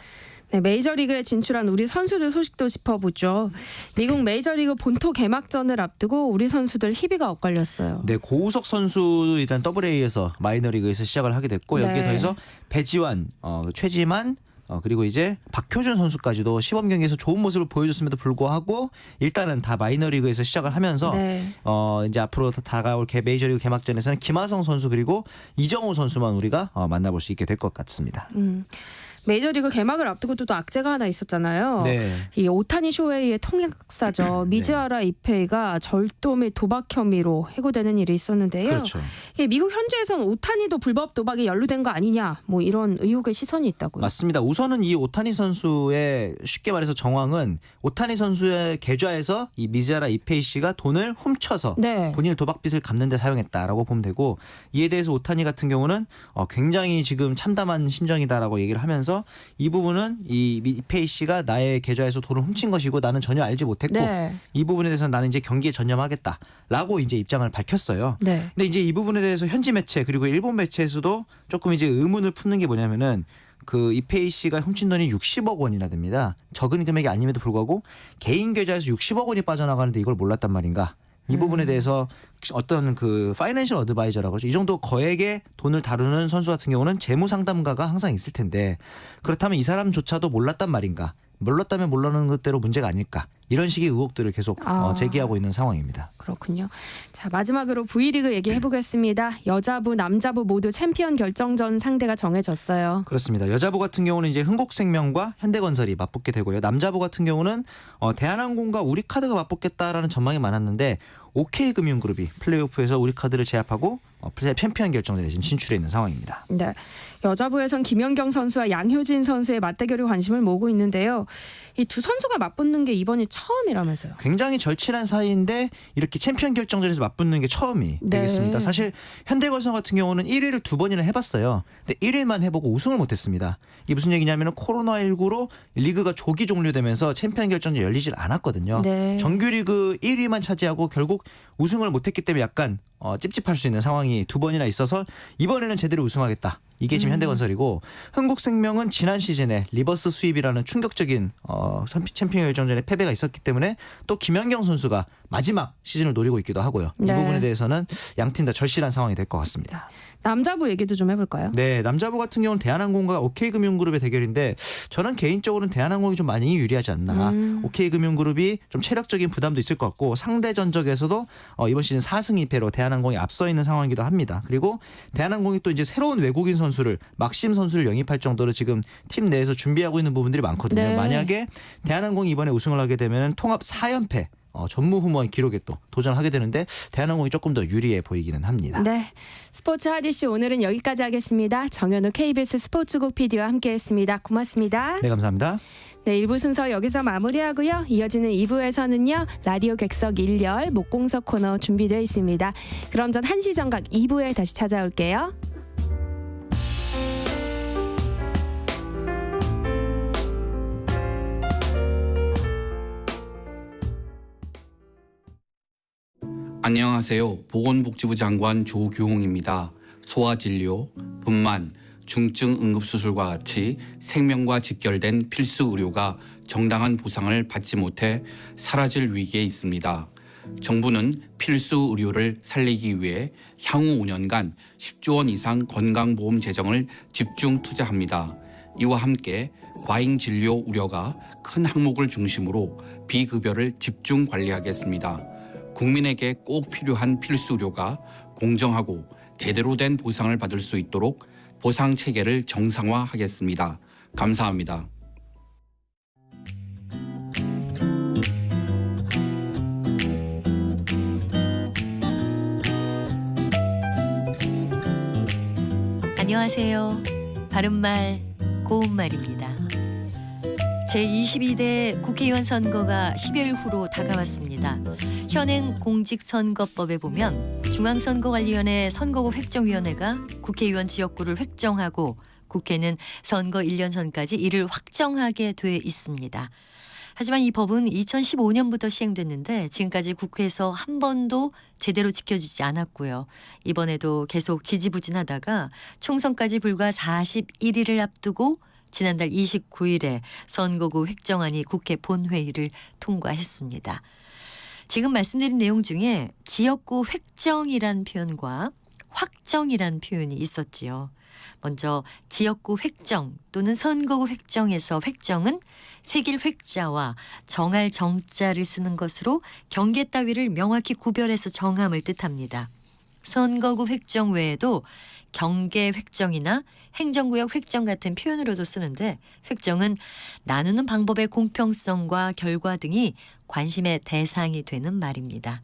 네, 메이저리그에 진출한 우리 선수들 소식도 짚어보죠. 미국 메이저리그 본토 개막전을 앞두고 우리 선수들 희비가 엇갈렸어요. 네, 고우석 선수 일단 더블A에서 마이너리그에서 시작을 하게 됐고 여기에 네. 더해서 배지환, 최지만 그리고 이제 박효준 선수까지도 시범 경기에서 좋은 모습을 보여줬음에도 불구하고 일단은 다 마이너리그에서 시작을 하면서 네. 이제 앞으로 다가올 메이저리그 개막전에서는 김하성 선수 그리고 이정우 선수만 우리가 만나볼 수 있게 될 것 같습니다. 메이저리그 개막을 앞두고 또 악재가 하나 있었잖아요. 네. 이 오타니 쇼헤이의 통역사죠. 미즈하라 이페이가 절도 및 도박 혐의로 해고되는 일이 있었는데요. 그렇죠. 이게 미국 현지에서는 오타니도 불법 도박에 연루된 거 아니냐 뭐 이런 의혹의 시선이 있다고요. 맞습니다. 우선은 이 오타니 선수의 쉽게 말해서 정황은 오타니 선수의 계좌에서 이 미즈하라 이페이 씨가 돈을 훔쳐서 네. 본인의 도박빚을 갚는 데 사용했다라고 보면 되고 이에 대해서 오타니 같은 경우는 굉장히 지금 참담한 심정이다라고 얘기를 하면서 이 부분은 이 이페이 씨가 나의 계좌에서 돈을 훔친 것이고 나는 전혀 알지 못했고 네. 이 부분에 대해서 나는 이제 경기에 전념하겠다라고 이제 입장을 밝혔어요. 네. 근데 이제 이 부분에 대해서 현지 매체 그리고 일본 매체에서도 조금 이제 의문을 품는 게 뭐냐면은 그 이페이 씨가 훔친 돈이 60억 원이나 됩니다. 적은 금액이 아님에도 불구하고 개인 계좌에서 60억 원이 빠져나가는데 이걸 몰랐단 말인가? 이 부분에 대해서 어떤 그 파이낸셜 어드바이저라고 하죠. 이 정도 거액의 돈을 다루는 선수 같은 경우는 재무 상담가가 항상 있을 텐데 그렇다면 이 사람조차도 몰랐단 말인가? 몰랐다면 몰라는 것대로 문제가 아닐까? 이런 식의 의혹들을 계속 제기하고 있는 상황입니다. 그렇군요. 자, 마지막으로 V리그 얘기해 보겠습니다. 여자부, 남자부 모두 챔피언 결정전 상대가 정해졌어요. 그렇습니다. 여자부 같은 경우는 이제 흥국생명과 현대건설이 맞붙게 되고요. 남자부 같은 경우는 대한항공과 우리카드가 맞붙겠다라는 전망이 많았는데 OK금융그룹이 플레이오프에서 우리카드를 제압하고 챔피언 결정전에 지금 진출해 있는 상황입니다. 네. 여자부에선 김연경 선수와 양효진 선수의 맞대결에 관심을 모으고 있는데요. 이 두 선수가 맞붙는 게 이번이 처음이라면서요. 굉장히 절친한 사이인데 이렇게 챔피언 결정전에서 맞붙는 게 처음이 네. 되겠습니다. 사실 현대건설 같은 경우는 1위를 2번이나 해봤어요. 근데 1위만 해보고 우승을 못했습니다. 이게 무슨 얘기냐면 코로나19로 리그가 조기 종료되면서 챔피언 결정전이 열리질 않았거든요. 네. 정규리그 1위만 차지하고 결국 우승을 못했기 때문에 약간 찝찝할 수 있는 상황이 2번이나 있어서 이번에는 제대로 우승하겠다. 이게 지금 현대건설이고 흥국생명은 지난 시즌에 리버스 수입이라는 충격적인 챔피언 결정전에 패배가 있었기 때문에 또 김연경 선수가 마지막 시즌을 노리고 있기도 하고요. 네. 이 부분에 대해서는 양팀 다 절실한 상황이 될 것 같습니다. 남자부 얘기도 좀 해볼까요? 네, 남자부 같은 경우는 대한항공과 OK금융그룹의 대결인데 저는 개인적으로는 대한항공이 좀 많이 유리하지 않나. OK금융그룹이 좀 체력적인 부담도 있을 것 같고 상대 전적에서도 이번 시즌 4승 2패로 대한항공이 앞서 있는 상황이기도 합니다. 그리고 대한항공이 또 이제 새로운 외국인 선수를 막심 선수를 영입할 정도로 지금 팀 내에서 준비하고 있는 부분들이 많거든요. 네. 만약에 대한항공이 이번에 우승을 하게 되면 통합 4연패 전무후무한 기록에 또 도전하게 되는데 대한항공이 조금 더 유리해 보이기는 합니다. 네. 스포츠 하디씨 오늘은 여기까지 하겠습니다. 정현우 KBS 스포츠국 PD와 함께했습니다. 고맙습니다. 네, 감사합니다. 네, 1부 순서 여기서 마무리하고요. 이어지는 2부에서는요. 라디오 객석 1열 목공석 코너 준비되어 있습니다. 그럼 전 1시 정각 2부에 다시 찾아올게요. 안녕하세요. 보건복지부 장관 조규홍입니다. 소아진료, 분만, 중증 응급수술과 같이 생명과 직결된 필수 의료가 정당한 보상을 받지 못해 사라질 위기에 있습니다. 정부는 필수 의료를 살리기 위해 향후 5년간 10조 원 이상 건강보험 재정을 집중 투자합니다. 이와 함께 과잉 진료 우려가 큰 항목을 중심으로 비급여를 집중 관리하겠습니다. 국민에게 꼭 필요한 필수 의료가 공정하고 제대로 된 보상을 받을 수 있도록 보상 체계를 정상화하겠습니다. 감사합니다. 안녕하세요. 바른말 고운말입니다. 제22대 국회의원 선거가 10여일 후로 다가왔습니다. 현행 공직선거법에 보면 중앙선거관리위원회 선거구 획정위원회가 국회의원 지역구를 획정하고 국회는 선거 1년 전까지 이를 확정하게 돼 있습니다. 하지만 이 법은 2015년부터 시행됐는데 지금까지 국회에서 한 번도 제대로 지켜지지 않았고요. 이번에도 계속 지지부진하다가 총선까지 불과 41일을 앞두고 지난달 29일에 선거구 획정안이 국회 본회의를 통과했습니다. 지금 말씀드린 내용 중에 지역구 획정이란 표현과 확정이란 표현이 있었지요. 먼저 지역구 획정 또는 선거구 획정에서 획정은 새길 획자와 정할 정자를 쓰는 것으로 경계 따위를 명확히 구별해서 정함을 뜻합니다. 선거구 획정 외에도 경계 획정이나 행정구역 획정 같은 표현으로도 쓰는데 획정은 나누는 방법의 공평성과 결과 등이 관심의 대상이 되는 말입니다.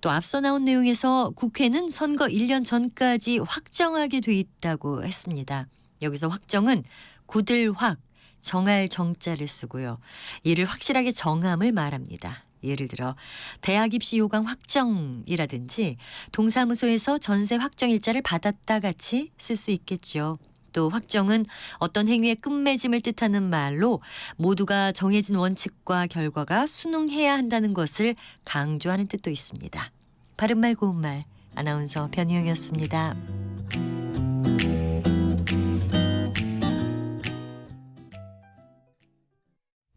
또 앞서 나온 내용에서 국회는 선거 1년 전까지 확정하게 돼 있다고 했습니다. 여기서 확정은 굳을 확, 정할 정자를 쓰고요. 이를 확실하게 정함을 말합니다. 예를 들어 대학 입시 요강 확정이라든지 동사무소에서 전세 확정일자를 받았다 같이 쓸 수 있겠죠. 또 확정은 어떤 행위의 끝맺음을 뜻하는 말로 모두가 정해진 원칙과 결과가 순응해야 한다는 것을 강조하는 뜻도 있습니다. 바른말 고운말 아나운서 변희영이었습니다.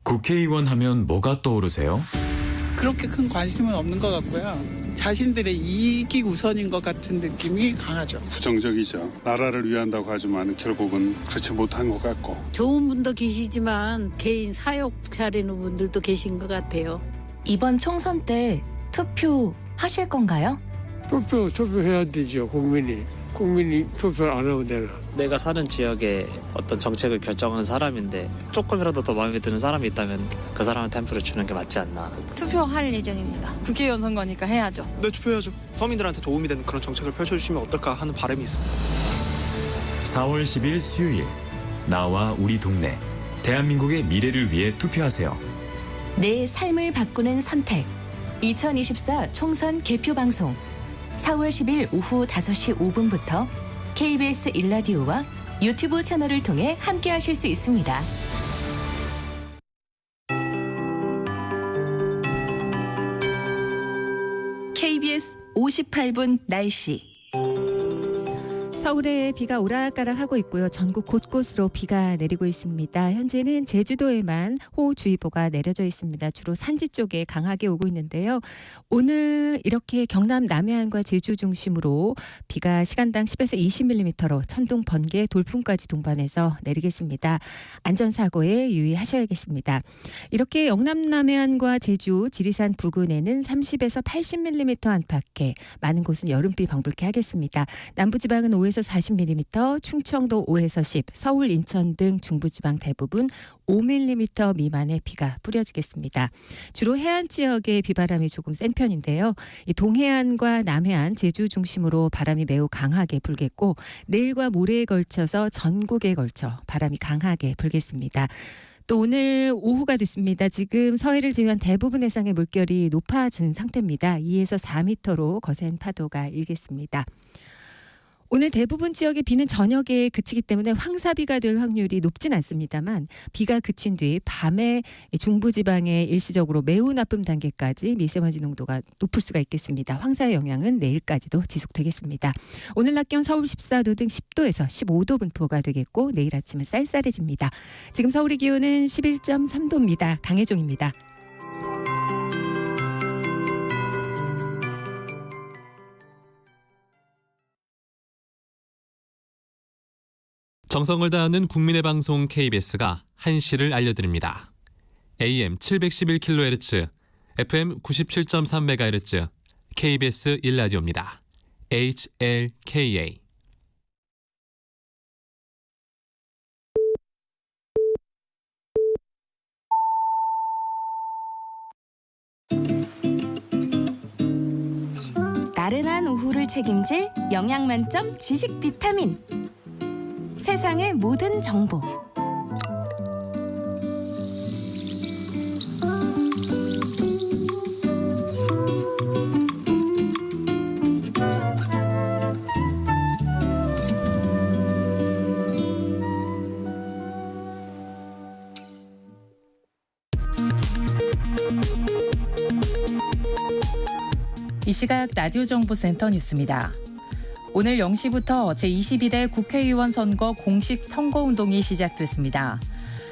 국회의원 하면 뭐가 떠오르세요? 그렇게 큰 관심은 없는 것 같고요. 자신들의 이익이 우선인 것 같은 느낌이 강하죠. 부정적이죠. 나라를 위한다고 하지만 결국은 그렇지 못한 것 같고. 좋은 분도 계시지만 개인 사욕 차리는 분들도 계신 것 같아요. 이번 총선 때 투표하실 건가요? 투표해야 되죠. 국민이 투표를 안 하면 되나. 내가 사는 지역의 어떤 정책을 결정하는 사람인데 조금이라도 더 마음에 드는 사람이 있다면 그 사람한테 한 표를 주는 게 맞지 않나. 투표할 예정입니다. 국회의원 선거니까 해야죠. 네, 투표해야죠. 서민들한테 도움이 되는 그런 정책을 펼쳐주시면 어떨까 하는 바람이 있습니다. 4월 10일 수요일 나와 우리 동네 대한민국의 미래를 위해 투표하세요. 내 삶을 바꾸는 선택 2024 총선 개표 방송 4월 10일 오후 5시 5분부터 KBS 1라디오와 유튜브 채널을 통해 함께하실 수 있습니다. KBS 58분 날씨. 서울에 비가 오락가락하고 있고요. 전국 곳곳으로 비가 내리고 있습니다. 현재는 제주도에만 호우주의보가 내려져 있습니다. 주로 산지 쪽에 강하게 오고 있는데요. 오늘 이렇게 경남 남해안과 제주 중심으로 비가 시간당 10에서 20mm로 천둥, 번개, 돌풍까지 동반해서 내리겠습니다. 안전사고에 유의하셔야겠습니다. 이렇게 영남 남해안과 제주, 지리산 부근에는 30에서 80mm 안팎에 많은 곳은 여름비 방불케 하겠습니다. 남부지방은 5에서 40mm, 충청도 5에서 10, 서울, 인천 등 중부지방 대부분 5mm 미만의 비가 뿌려지겠습니다. 주로 해안 지역의 비바람이 조금 센 편인데요. 이 동해안과 남해안, 제주 중심으로 바람이 매우 강하게 불겠고 내일과 모레에 걸쳐서 전국에 걸쳐 바람이 강하게 불겠습니다. 또 오늘 오후가 됐습니다. 지금 서해를 제외한 대부분 해상의 물결이 높아진 상태입니다. 2에서 4m로 거센 파도가 일겠습니다. 오늘 대부분 지역의 비는 저녁에 그치기 때문에 황사비가 될 확률이 높진 않습니다만 비가 그친 뒤 밤에 중부지방에 일시적으로 매우 나쁨 단계까지 미세먼지 농도가 높을 수가 있겠습니다. 황사의 영향은 내일까지도 지속되겠습니다. 오늘 낮 기온 서울 14도 등 10도에서 15도 분포가 되겠고 내일 아침은 쌀쌀해집니다. 지금 서울의 기온은 11.3도입니다. 강혜종입니다. 정성을 다하는 국민의 방송 KBS가 한시를 알려드립니다. AM 711kHz, FM 97.3MHz, KBS 1라디오입니다. HLKA. 나른한 오후를 책임질 영양 만점 지식 비타민. 세상의 모든 정보. 이 시각 라디오 정보센터 뉴스입니다. 오늘 0시부터 제22대 국회의원 선거 공식 선거운동이 시작됐습니다.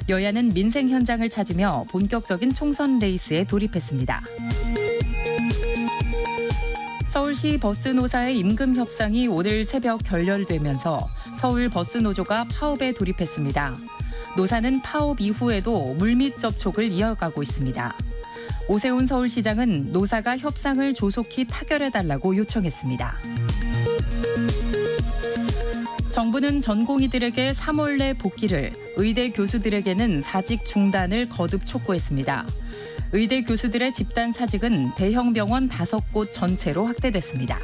여야는 민생 현장을 찾으며 본격적인 총선 레이스에 돌입했습니다. 서울시 버스노사의 임금 협상이 오늘 새벽 결렬되면서 서울 버스노조가 파업에 돌입했습니다. 노사는 파업 이후에도 물밑 접촉을 이어가고 있습니다. 오세훈 서울시장은 노사가 협상을 조속히 타결해달라고 요청했습니다. 정부는 전공의들에게 3월 내 복귀를, 의대 교수들에게는 사직 중단을 거듭 촉구했습니다. 의대 교수들의 집단 사직은 대형 병원 5곳 전체로 확대됐습니다.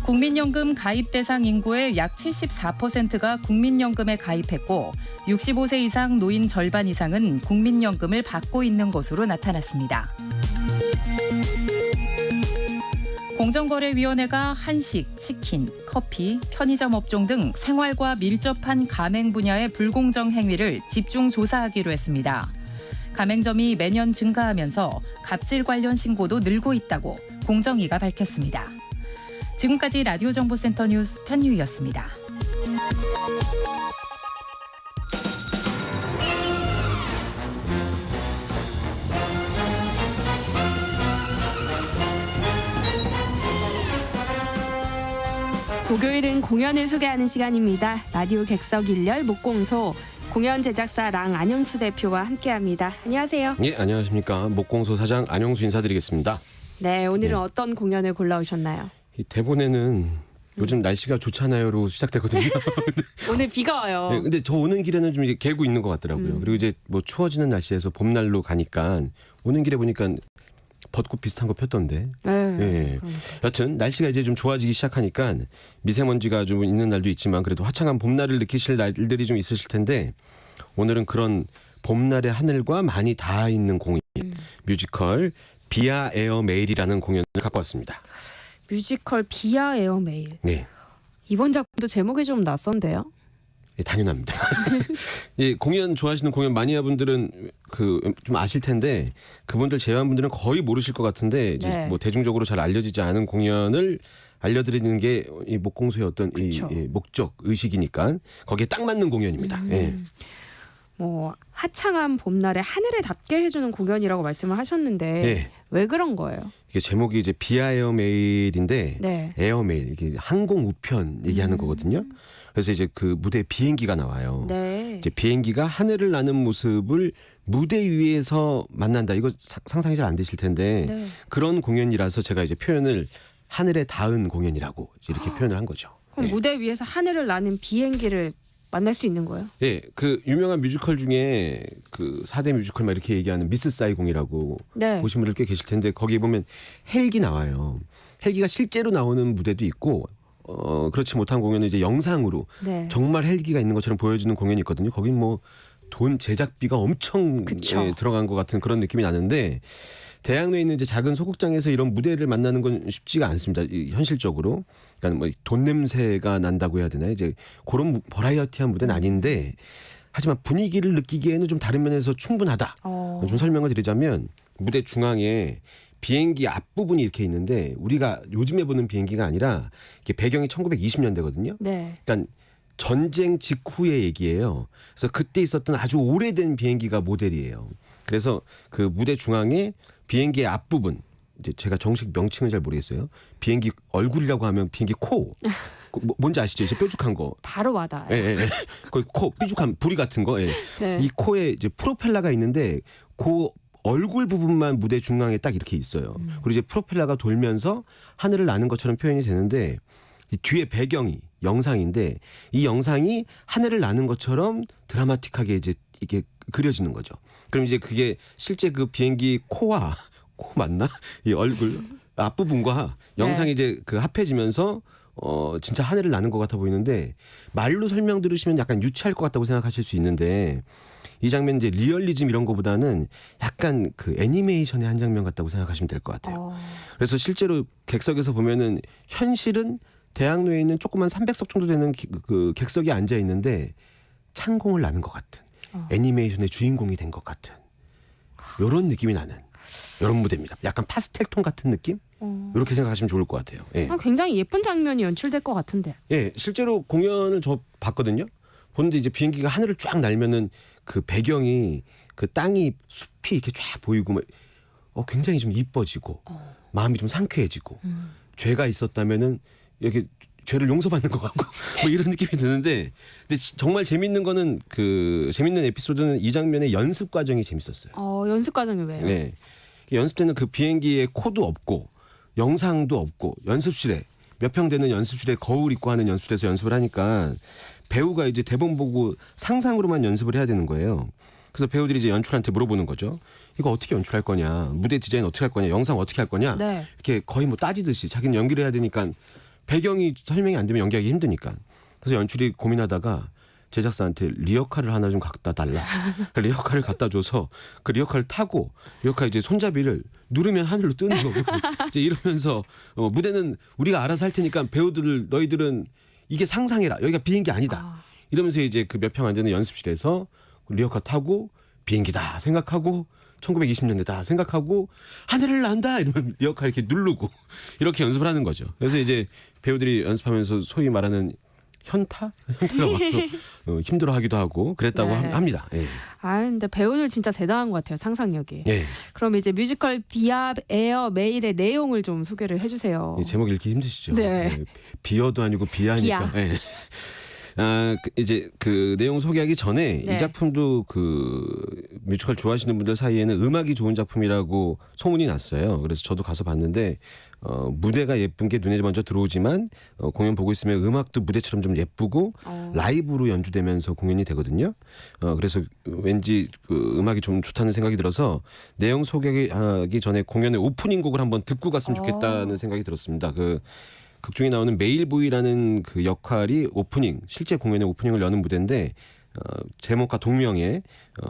국민연금 가입 대상 인구의 약 74%가 국민연금에 가입했고 65세 이상 노인 절반 이상은 국민연금을 받고 있는 것으로 나타났습니다. 공정거래위원회가 한식, 치킨, 커피, 편의점 업종 등 생활과 밀접한 가맹 분야의 불공정 행위를 집중 조사하기로 했습니다. 가맹점이 매년 증가하면서 갑질 관련 신고도 늘고 있다고 공정위가 밝혔습니다. 지금까지 라디오 정보센터 뉴스 편유희였습니다. 목요일은 공연을 소개하는 시간입니다. 라디오 객석 일열 목공소 공연 제작사 랑 안영수 대표와 함께합니다. 안녕하세요. 예, 안녕하십니까. 목공소 사장 안영수 인사드리겠습니다. 네, 오늘은 어떤 공연을 골라오셨나요? 이 대본에는 요즘 날씨가 좋잖아요로 시작되거든요. 오늘 비가 와요. 네, 근데 저 오는 길에는 좀 이제 개고 있는 것 같더라고요. 그리고 이제 뭐 추워지는 날씨에서 봄날로 가니까 오는 길에 보니까 벚꽃 비슷한 거 폈던데. 예. 여튼 날씨가 이제 좀 좋아지기 시작하니까 미세먼지가 좀 있는 날도 있지만 그래도 화창한 봄날을 느끼실 날들이 좀 있으실 텐데 오늘은 그런 봄날의 하늘과 많이 닿아 있는 공연 뮤지컬 비아 에어 메일이라는 공연을 갖고 왔습니다. 뮤지컬 비아 에어 메일. 네. 이번 작품도 제목이 좀 낯선데요? 예, 당연합니다. 예, 공연 좋아하시는 공연 마니아 분들은 그 좀 아실 텐데 그분들 제외한 분들은 거의 모르실 것 같은데 이제 네. 뭐 대중적으로 잘 알려지지 않은 공연을 알려드리는 게 이 목공소의 어떤 이 목적 의식이니까 거기에 딱 맞는 공연입니다. 예. 뭐 화창한 봄날에 하늘에 닿게 해주는 공연이라고 말씀을 하셨는데 네. 왜 그런 거예요? 이게 제목이 이제 비아 에어 메일인데 네. 에어 메일 이게 항공 우편 얘기하는 거거든요. 그래서 이제 그 무대에 비행기가 나와요. 네. 이제 비행기가 하늘을 나는 모습을 무대 위에서 만난다. 이거 상상이 잘 안 되실 텐데 네. 그런 공연이라서 제가 이제 표현을 하늘에 닿은 공연이라고 이렇게 표현을 한 거죠. 그럼 무대 위에서 하늘을 나는 비행기를 만날 수 있는 거예요? 예, 그 유명한 뮤지컬 중에 그 4대 뮤지컬 막 이렇게 얘기하는 미스 사이공이라고 네. 보신 분들 꽤 계실 텐데 거기에 보면 헬기 나와요. 헬기가 실제로 나오는 무대도 있고 그렇지 못한 공연은 이제 영상으로 네. 정말 헬기가 있는 것처럼 보여주는 공연이 있거든요. 거긴 뭐 돈 제작비가 엄청 들어간 것 같은 그런 느낌이 나는데 대학로에 있는 이제 작은 소극장에서 이런 무대를 만나는 건 쉽지가 않습니다. 현실적으로. 그러니까 뭐 돈 냄새가 난다고 해야 되나요? 이제 그런 버라이어티한 무대는 아닌데 하지만 분위기를 느끼기에는 좀 다른 면에서 충분하다. 좀 설명을 드리자면 무대 중앙에 비행기 앞부분이 이렇게 있는데 우리가 요즘에 보는 비행기가 아니라 이게 배경이 1920년대거든요. 네. 그러니까 전쟁 직후의 얘기예요. 그래서 그때 있었던 아주 오래된 비행기가 모델이에요. 그래서 그 무대 중앙에 비행기의 앞부분, 이제 제가 정식 명칭은 잘 모르겠어요. 비행기 얼굴이라고 하면 비행기 코. 뭔지 아시죠? 이제 뾰족한 거. 바로 와닿아요. 예. 거기 코 뾰족한 부리 같은 거. 예. 네. 이 코에 이제 프로펠러가 있는데 그 얼굴 부분만 무대 중앙에 딱 이렇게 있어요. 그리고 이제 프로펠러가 돌면서 하늘을 나는 것처럼 표현이 되는데 이 뒤에 배경이 영상인데 이 영상이 하늘을 나는 것처럼 드라마틱하게 이제 이게 그려지는 거죠. 그럼 이제 그게 실제 그 비행기 코와 코 맞나? 이 얼굴 앞부분과 영상이 이제 그 합해지면서 진짜 하늘을 나는 것 같아 보이는데 말로 설명 들으시면 약간 유치할 것 같다고 생각하실 수 있는데 이 장면 이제 리얼리즘 이런 거보다는 약간 그 애니메이션의 한 장면 같다고 생각하시면 될 것 같아요. 그래서 실제로 객석에서 보면은 현실은 대학로에 있는 조그만 300석 정도 되는 그 객석이 앉아 있는데 창공을 나는 것 같은 애니메이션의 주인공이 된 것 같은 이런 느낌이 나는 이런 무대입니다. 약간 파스텔톤 같은 느낌? 이렇게 생각하시면 좋을 것 같아요. 예. 굉장히 예쁜 장면이 연출될 것 같은데. 예, 실제로 공연을 저 봤거든요. 보는데 이제 비행기가 하늘을 쫙 날면은 그 배경이 그 땅이 숲이 이렇게 쫙 보이고 굉장히 좀 이뻐지고 마음이 좀 상쾌해지고 죄가 있었다면은 여기 죄를 용서받는 것 같고 뭐 이런 느낌이 드는데 근데 정말 재밌는 거는 그 재밌는 에피소드는 이 장면의 연습 과정이 재밌었어요. 연습 과정이 왜요? 네. 연습 때는 그 비행기에 코도 없고 영상도 없고 연습실에 몇 평 되는 연습실에 거울 있고 하는 연습실에서 연습을 하니까 배우가 이제 대본 보고 상상으로만 연습을 해야 되는 거예요. 그래서 배우들이 이제 연출한테 물어보는 거죠. 이거 어떻게 연출할 거냐, 무대 디자인 어떻게 할 거냐, 영상 어떻게 할 거냐. 네. 이렇게 거의 뭐 따지듯이 자기는 연기를 해야 되니까 배경이 설명이 안 되면 연기하기 힘드니까. 그래서 연출이 고민하다가 제작사한테 리어카를 하나 좀 갖다 달라. 리어카를 갖다 줘서 그 리어카를 타고 리어카 이제 손잡이를 누르면 하늘로 뜨는 거고 이제 이러면서 무대는 우리가 알아서 할 테니까 배우들 너희들은 이게 상상해라. 여기가 비행기 아니다. 이러면서 이제 그 몇 평 안 되는 연습실에서 리어카 타고 비행기다 생각하고 1920년대다 생각하고 하늘을 난다 이러면 리어카 이렇게 누르고 이렇게 연습을 하는 거죠. 그래서 이제 배우들이 연습하면서 소위 말하는 현타가 와서 힘들어하기도 하고 그랬다고 합니다. 예. 근데 배우들 진짜 대단한 것 같아요. 상상력이. 예. 그럼 이제 뮤지컬 비압 에어 메일의 내용을 좀 소개를 해주세요. 제목 읽기 힘드시죠? 네. 예. 비어도 아니고 비하니까. 비하. 예. 이제 그 내용 소개하기 전에 네. 이 작품도 그 뮤지컬 좋아하시는 분들 사이에는 음악이 좋은 작품이라고 소문이 났어요. 그래서 저도 가서 봤는데 무대가 예쁜 게 눈에 먼저 들어오지만 공연 보고 있으면 음악도 무대처럼 좀 예쁘고 라이브로 연주되면서 공연이 되거든요. 그래서 왠지 그 음악이 좀 좋다는 생각이 들어서 내용 소개하기 전에 공연의 오프닝 곡을 한번 듣고 갔으면 좋겠다는 생각이 들었습니다. 그 극중에 나오는 메일보이라는 그 역할이 오프닝, 실제 공연의 오프닝을 여는 무대인데 제목과 동명의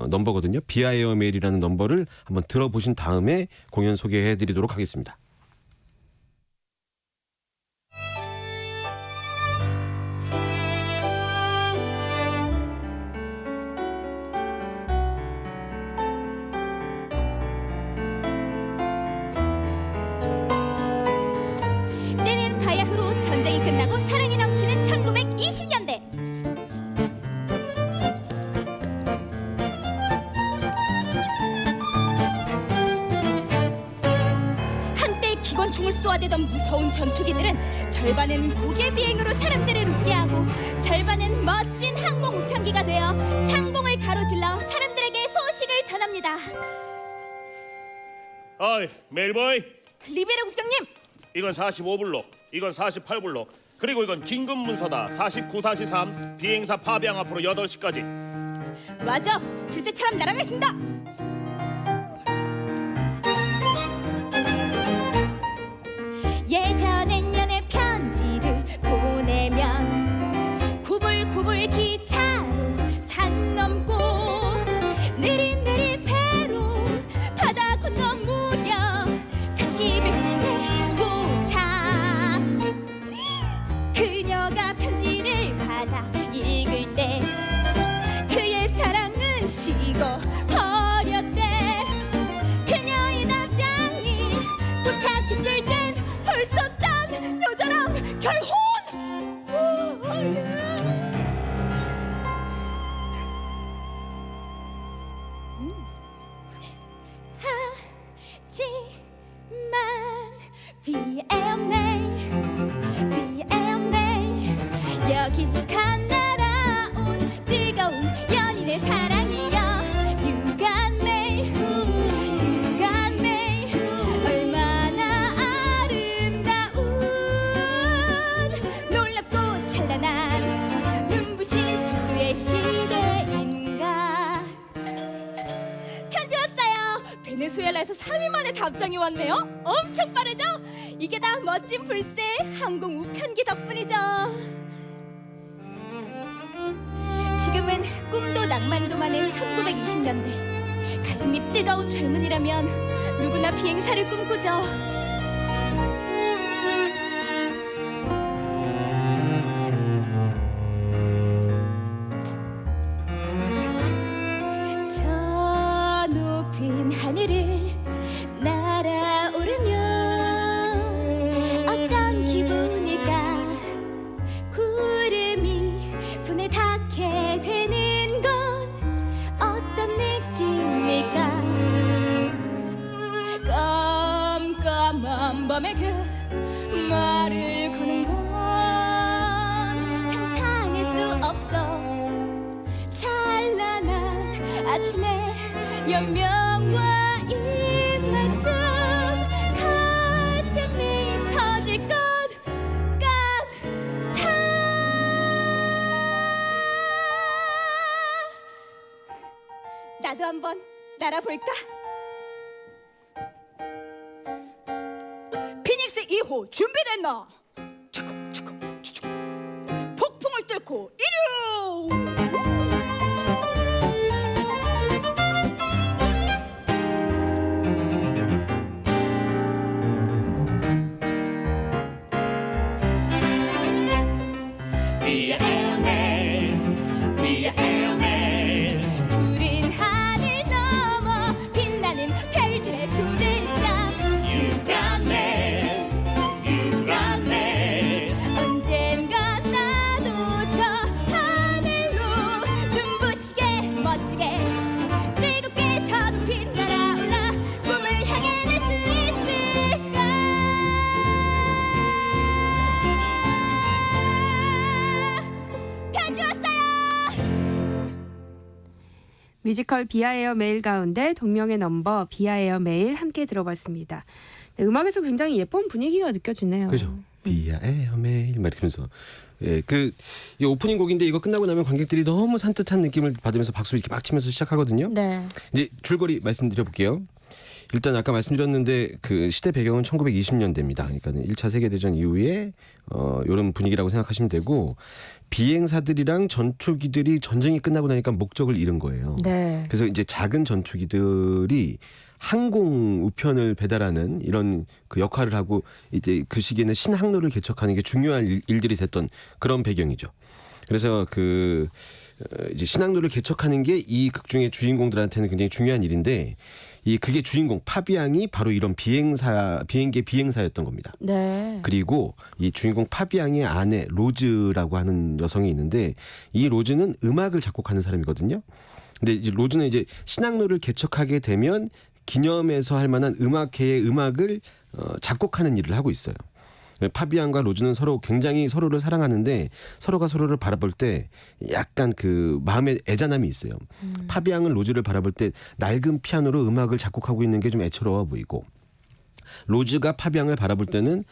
넘버거든요. 비아에어 메일이라는 넘버를 한번 들어보신 다음에 공연 소개해드리도록 하겠습니다. 때는 바야흐로 전쟁이 끝나고 사랑이 넘치는 1920년대. 한때 기관총을 쏘아대던 무서운 전투기들은 절반은 고개 비행으로 사람들을 웃게 하고 절반은 멋진 항공 우편기가 되어 창공을 가로질러 사람들에게 소식을 전합니다. 어이, 메일보이. 리베르 국장님, 이건 45블록, 이건 48블록, 그리고 이건 긴급 문서다. 49-3 비행사 파병 앞으로 8시까지. 라저, 불새처럼 날아가겠습니다. 예전엔 연애 편지를 보내면 구불구불 기차로 산 넘고 느릿느릿 배로 바다 건너 무렵 베네수엘라에서 3일 만에 답장이 왔네요. 엄청 빠르죠? 이게 다 멋진 불새 항공 우편기 덕분이죠. 지금은 꿈도 낭만도 많은 1920년대. 가슴이 뜨거운 젊은이라면 누구나 비행사를 꿈꾸죠. 저 높은 하늘을 날아오르면 어떤 기분일까? 구름이 손에 닿게 되는 건 어떤 느낌일까? 깜깜한 밤에 그 말을 거는 건 상상할 수 없어. 찬란한 아침에 연명과 입맞춤 가슴이 터질 것 같아. 나도 한번 날아볼까? 피닉스 2호 준비됐나? 폭풍을 뚫고 이륙! Via airmail, via airmail. 푸른 하늘 넘어 빛나는 별들의 초대장. You've got mail, you've got mail. 언젠가 나도 저 하늘로 눈부시게 멋지게 뜨겁게 더 높이 날아올라 꿈을 향해 날 수 있을까? 편지 왔어요. 뮤지컬 비아에어 메일 가운데 동명의 넘버 비아에어 메일 함께 들어봤습니다. 네, 음악에서 굉장히 예쁜 분위기가 느껴지네요. 그죠. 비아에어 메일 막 이러면서 이 오프닝 곡인데 이거 끝나고 나면 관객들이 너무 산뜻한 느낌을 받으면서 박수 이렇게 막 치면서 시작하거든요. 네. 이제 줄거리 말씀드려 볼게요. 일단 아까 말씀드렸는데 그 시대 배경은 1920년대입니다. 그러니까 1차 세계대전 이후에 이런 분위기라고 생각하시면 되고 비행사들이랑 전투기들이 전쟁이 끝나고 나니까 목적을 잃은 거예요. 네. 그래서 이제 작은 전투기들이 항공 우편을 배달하는 이런 그 역할을 하고 이제 그 시기에는 신항로를 개척하는 게 중요한 일들이 됐던 그런 배경이죠. 그래서 이제 신항로를 개척하는 게 이 극 중의 주인공들한테는 굉장히 중요한 일인데 그게 주인공 파비앙이 바로 이런 비행기의 비행사였던 겁니다. 네. 그리고 이 주인공 파비앙의 아내 로즈라고 하는 여성이 있는데 이 로즈는 음악을 작곡하는 사람이거든요. 근데 이제 로즈는 이제 신항로를 개척하게 되면 기념해서 할 만한 음악회의 음악을 작곡하는 일을 하고 있어요. 파비앙과 로즈는 서로 굉장히 서로를 사랑하는데 서로가 서로를 바라볼 때 약간 그 마음에 애잔함이 있어요. 파비앙은 로즈를 바라볼 때 낡은 피아노로 음악을 작곡하고 있는 게 좀 애처로워 보이고 로즈가 파비앙을 바라볼 때는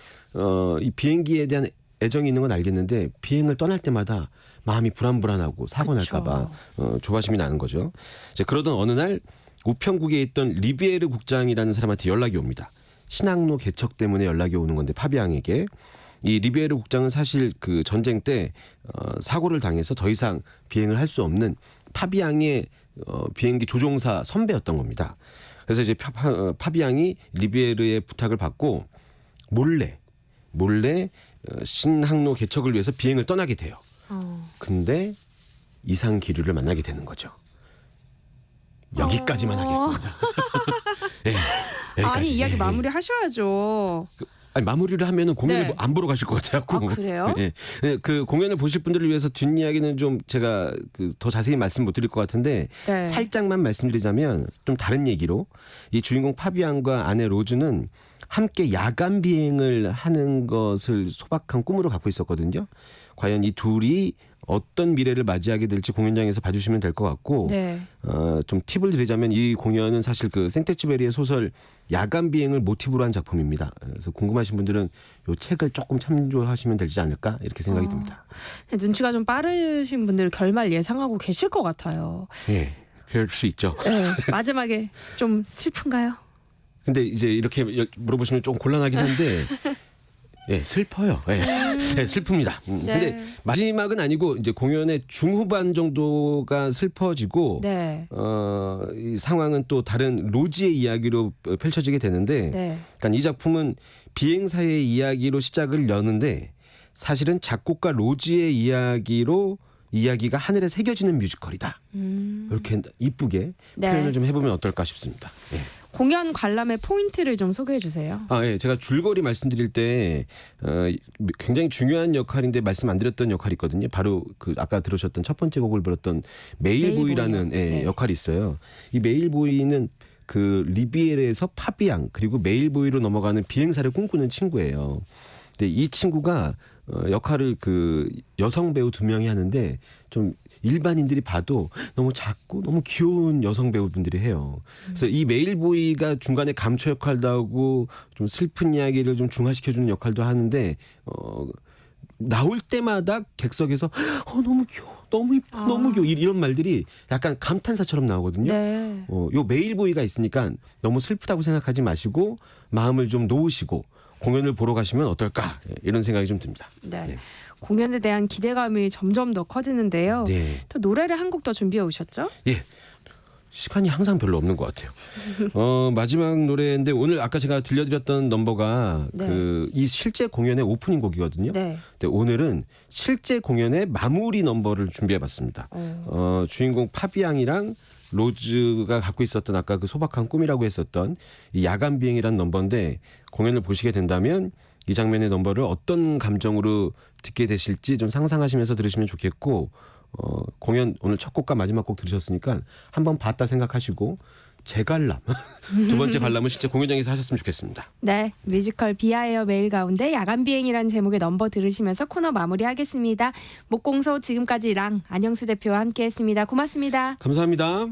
이 비행기에 대한 애정이 있는 건 알겠는데 비행을 떠날 때마다 마음이 불안불안하고 사고 날까봐 조바심이 나는 거죠. 이제 그러던 어느 날 우편국에 있던 리비에르 국장이라는 사람한테 연락이 옵니다. 신항로 개척 때문에 연락이 오는 건데 파비앙에게 이 리베르 국장은 사실 그 전쟁 때 사고를 당해서 더 이상 비행을 할 수 없는 파비앙의 비행기 조종사 선배였던 겁니다. 그래서 이제 파비앙이 리베르의 부탁을 받고 몰래 신항로 개척을 위해서 비행을 떠나게 돼요. 근데 이상 기류를 만나게 되는 거죠. 여기까지만 하겠습니다. 네, 여기까지. 아니 이야기 마무리 하셔야죠. 마무리를 하면은 공연을 안 보러 가실 것 같아요. 아, 그래요? 네. 그 공연을 보실 분들을 위해서 뒷이야기는 좀 제가 더 자세히 말씀 못 드릴 것 같은데 네. 살짝만 말씀드리자면 좀 다른 얘기로 이 주인공 파비앙과 아내 로즈는 함께 야간 비행을 하는 것을 소박한 꿈으로 갖고 있었거든요. 과연 이 둘이 어떤 미래를 맞이하게 될지 공연장에서 봐주시면 될 것 같고 네. 좀 팁을 드리자면 이 공연은 사실 그 생텍쥐베리의 소설 야간 비행을 모티브로 한 작품입니다. 그래서 궁금하신 분들은 이 책을 조금 참조하시면 되지 않을까 이렇게 생각이 듭니다. 눈치가 좀 빠르신 분들은 결말 예상하고 계실 것 같아요. 예, 그럴 수 있죠. 네, 마지막에 좀 슬픈가요? 근데 이제 이렇게 물어보시면 좀 곤란하긴 한데 예, 슬퍼요. 예, 예, 슬픕니다. 근데 마지막은 아니고 이제 공연의 중후반 정도가 슬퍼지고 이 상황은 또 다른 로지의 이야기로 펼쳐지게 되는데 그러니까 이 작품은 비행사의 이야기로 시작을 여는데 사실은 작곡가 로지의 이야기가 하늘에 새겨지는 뮤지컬이다. 이렇게 이쁘게 표현을 좀 해보면 어떨까 싶습니다. 예. 공연 관람의 포인트를 좀 소개해 주세요. 예. 제가 줄거리 말씀드릴 때 굉장히 중요한 역할인데 말씀 안 드렸던 역할이 있거든요. 바로 그 아까 들으셨던 첫 번째 곡을 불렀던 메일보이라는 역할이 있어요. 이 메일보이는 그 리비에르에서 파비앙 그리고 메일보이로 넘어가는 비행사를 꿈꾸는 친구예요. 근데 이 친구가 역할을 그 여성 배우 2명이 하는데 좀 일반인들이 봐도 너무 작고 너무 귀여운 여성 배우분들이 해요. 그래서 이 메일보이가 중간에 감초 역할도 하고 좀 슬픈 이야기를 좀 중화시켜주는 역할도 하는데 나올 때마다 객석에서 너무 귀여워, 너무 이뻐, 너무 귀여워 이런 말들이 약간 감탄사처럼 나오거든요. 요 메일보이가 있으니까 너무 슬프다고 생각하지 마시고 마음을 좀 놓으시고 공연을 보러 가시면 어떨까 이런 생각이 좀 듭니다. 네. 공연에 대한 기대감이 점점 더 커지는데요. 또 노래를 한 곡 더 준비해 오셨죠? 예. 시간이 항상 별로 없는 것 같아요. 마지막 노래인데 오늘 아까 제가 들려드렸던 넘버가 이 실제 공연의 오프닝 곡이거든요. 근데 오늘은 실제 공연의 마무리 넘버를 준비해봤습니다. 주인공 파비앙이랑 로즈가 갖고 있었던 아까 그 소박한 꿈이라고 했었던 이 야간 비행이라는 넘버인데 공연을 보시게 된다면 이 장면의 넘버를 어떤 감정으로 듣게 되실지 좀 상상하시면서 들으시면 좋겠고 공연 오늘 첫 곡과 마지막 곡 들으셨으니까 한번 봤다 생각하시고 재관람 두 번째 관람은 실제 공연장에서 하셨으면 좋겠습니다. 네, 뮤지컬 비하에어 메일 가운데 야간 비행이라는 제목의 넘버 들으시면서 코너 마무리하겠습니다. 목공소 지금까지 랑 안영수 대표와 함께했습니다. 고맙습니다. 감사합니다.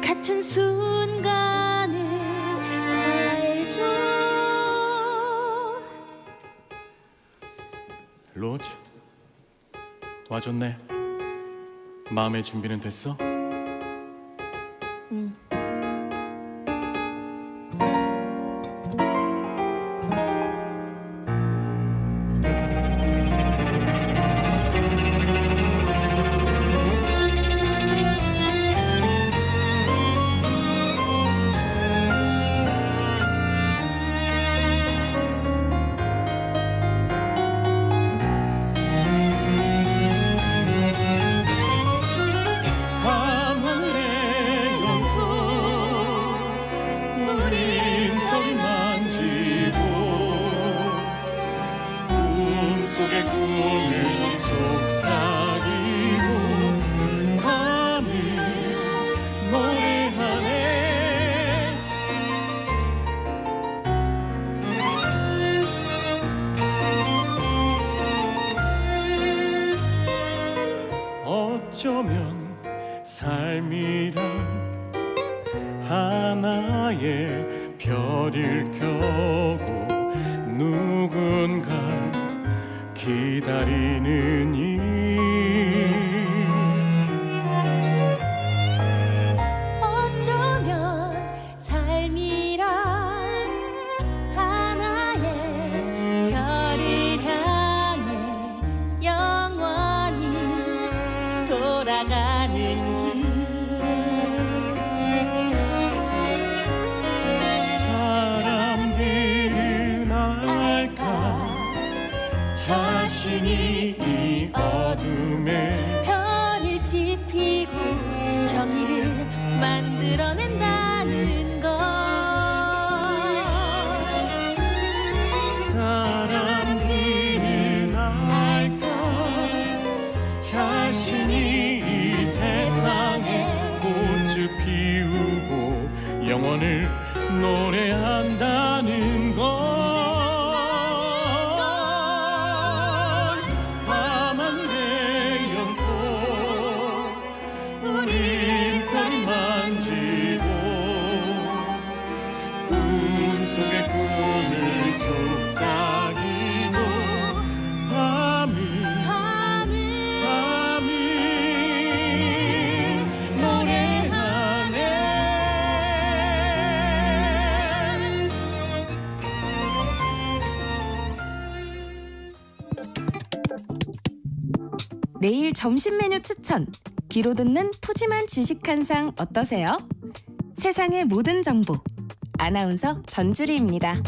같은 순간을 살죠. 로즈 와줬네. 마음의 준비는 됐어? 응. 어쩌면 삶이란 하나의 별일 켜고 누군가를 기다리는 일. 어쩌면 삶이란 하나의 별을 향해 영원히 돌아가는 길. 사람들은 알까 자신이 구원을 노래한다는 것. 내일 점심 메뉴 추천. 귀로 듣는 푸짐한 지식 한 상 어떠세요? 세상의 모든 정보. 아나운서 전주리입니다.